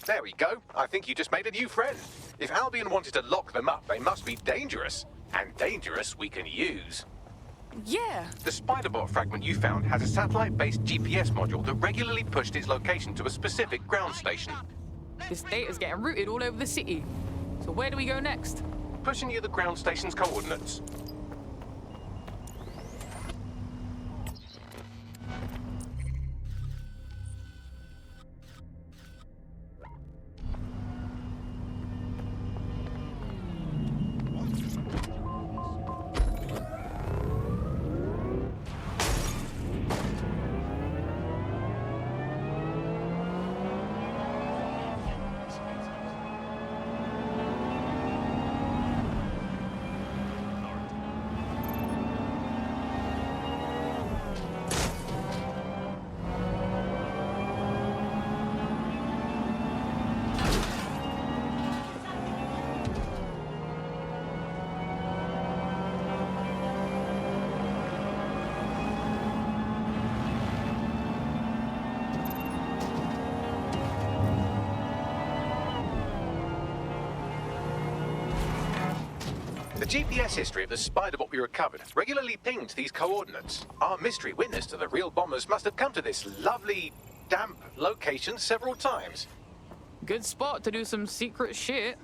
There we go. I think you just made a new friend. If Albion wanted to lock them up, they must be dangerous. And dangerous we can use. Yeah. The Spiderbot fragment you found has a satellite-based GPS module that regularly pushed its location to a specific ground station. This data's getting routed all over the city. So where do we go next? Pushing you the ground station's coordinates. The GPS history of the Spiderbot we recovered regularly pinged these coordinates. Our mystery witness to the real bombers must have come to this lovely, damp location several times. Good spot to do some secret shit.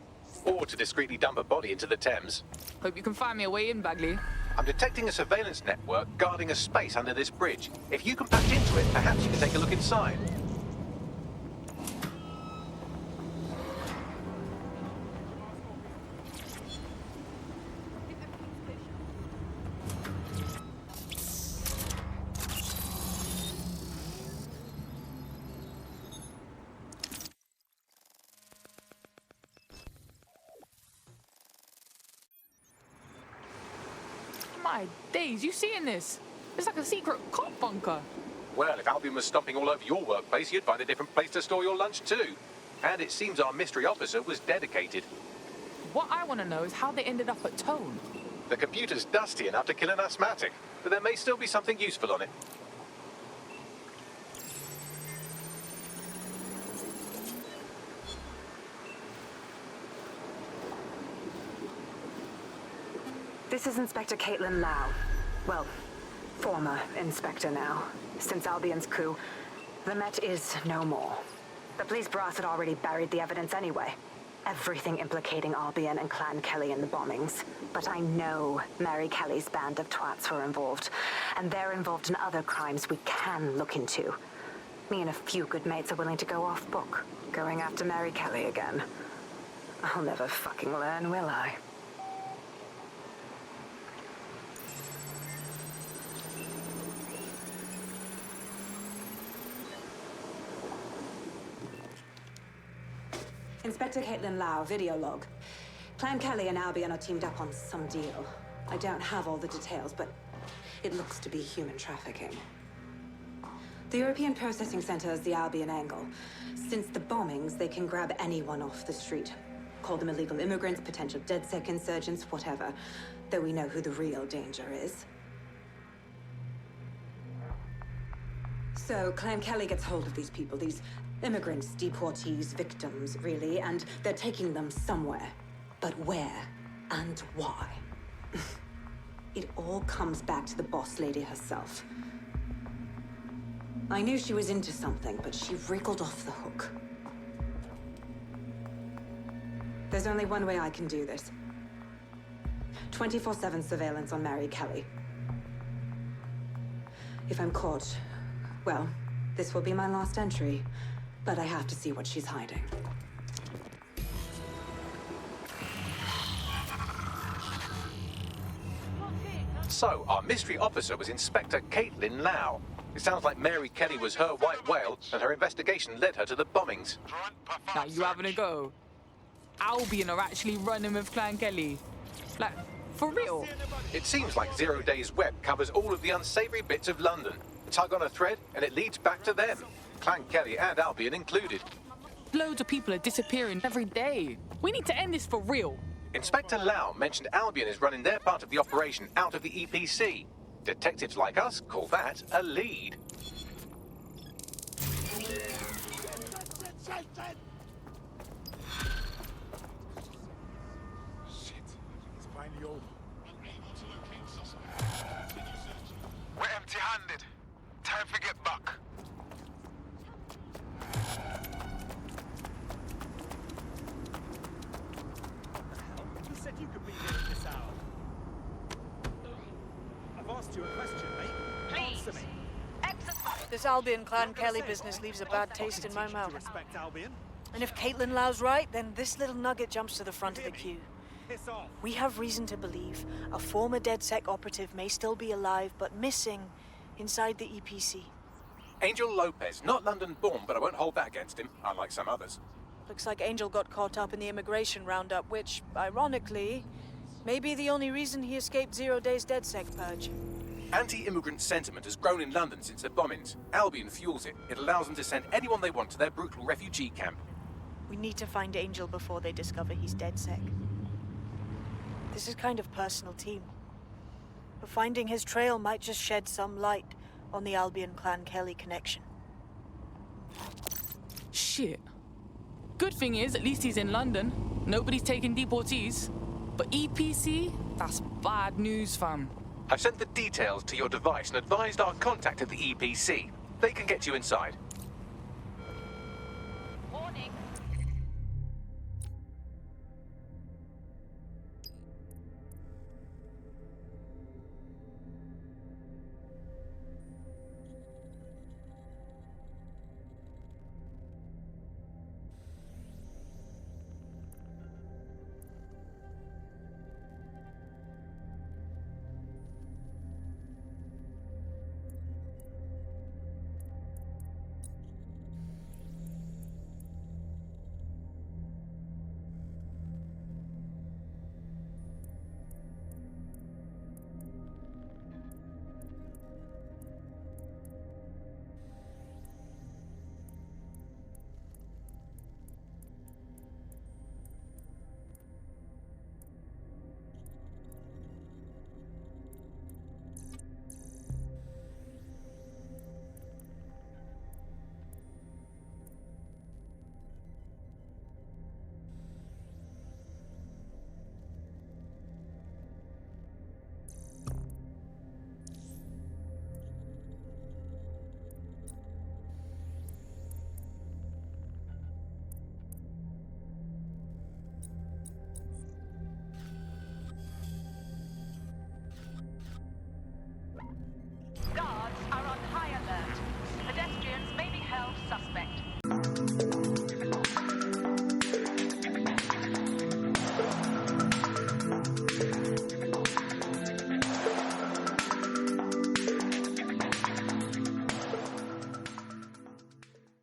Or to discreetly dump a body into the Thames. Hope you can find me a way in, Bagley. I'm detecting a surveillance network guarding a space under this bridge. If you can patch into it, perhaps you can take a look inside. My days, you seeing this? It's like a secret cop bunker. Well, if Albion was stomping all over your workplace, you'd find a different place to store your lunch too. And it seems our mystery officer was dedicated. What I want to know is how they ended up at Tone. The computer's dusty enough to kill an asthmatic, but there may still be something useful on it. This is Inspector Caitlin Lau. Well, former Inspector now. Since Albion's coup, the Met is no more. The police brass had already buried the evidence anyway. Everything implicating Albion and Clan Kelly in the bombings. But I know Mary Kelly's band of twats were involved, and they're involved in other crimes we can look into. Me and a few good mates are willing to go off book, going after Mary Kelly again. I'll never fucking learn, will I? Inspector Caitlin Lau, video log. Clan Kelly and Albion are teamed up on some deal. I don't have all the details, but it looks to be human trafficking. The European Processing Center is the Albion angle. Since the bombings, they can grab anyone off the street. Call them illegal immigrants, potential DedSec insurgents, whatever. Though we know who the real danger is. So, Clan Kelly gets hold of these people, these immigrants, deportees, victims, really, and they're taking them somewhere. But where and why? It all comes back to the boss lady herself. I knew she was into something, but she wriggled off the hook. There's only one way I can do this. 24/7 surveillance on Mary Kelly. If I'm caught, well, this will be my last entry. But I have to see what she's hiding. So, our mystery officer was Inspector Caitlin Lau. It sounds like Mary Kelly was her white whale, and her investigation led her to the bombings. Now, you having a go? Albion are actually running with Clan Kelly. Like, for real? It seems like 0 Day's web covers all of the unsavory bits of London. Tug on a thread, and it leads back to them. Clan Kelly and Albion included. Loads of people are disappearing every day. We need to end this for real. Inspector Lau mentioned Albion is running their part of the operation out of the EPC. Detectives like us call that a lead. We're empty-handed. Time to get back. Who said you could be here at this hour? I've asked you a question, mate. Answer me. This Albion Clan Kelly business leaves a bad taste in my mouth. Respect Albion. And if Caitlin Lau's right, then this little nugget jumps to the front of the queue. Piss off. We have reason to believe a former DedSec operative may still be alive, but missing inside the EPC. Angel Lopez, not London-born, but I won't hold that against him, unlike some others. Looks like Angel got caught up in the immigration roundup, which, ironically, may be the only reason he escaped 0 Day's DedSec purge. Anti-immigrant sentiment has grown in London since the bombings. Albion fuels it. It allows them to send anyone they want to their brutal refugee camp. We need to find Angel before they discover he's DedSec. This is kind of personal team. But finding his trail might just shed some light on the Albion Clan Kelly connection. Shit. Good thing is, at least he's in London. Nobody's taking deportees. But EPC? That's bad news, fam. I've sent the details to your device and advised our contact at the EPC. They can get you inside.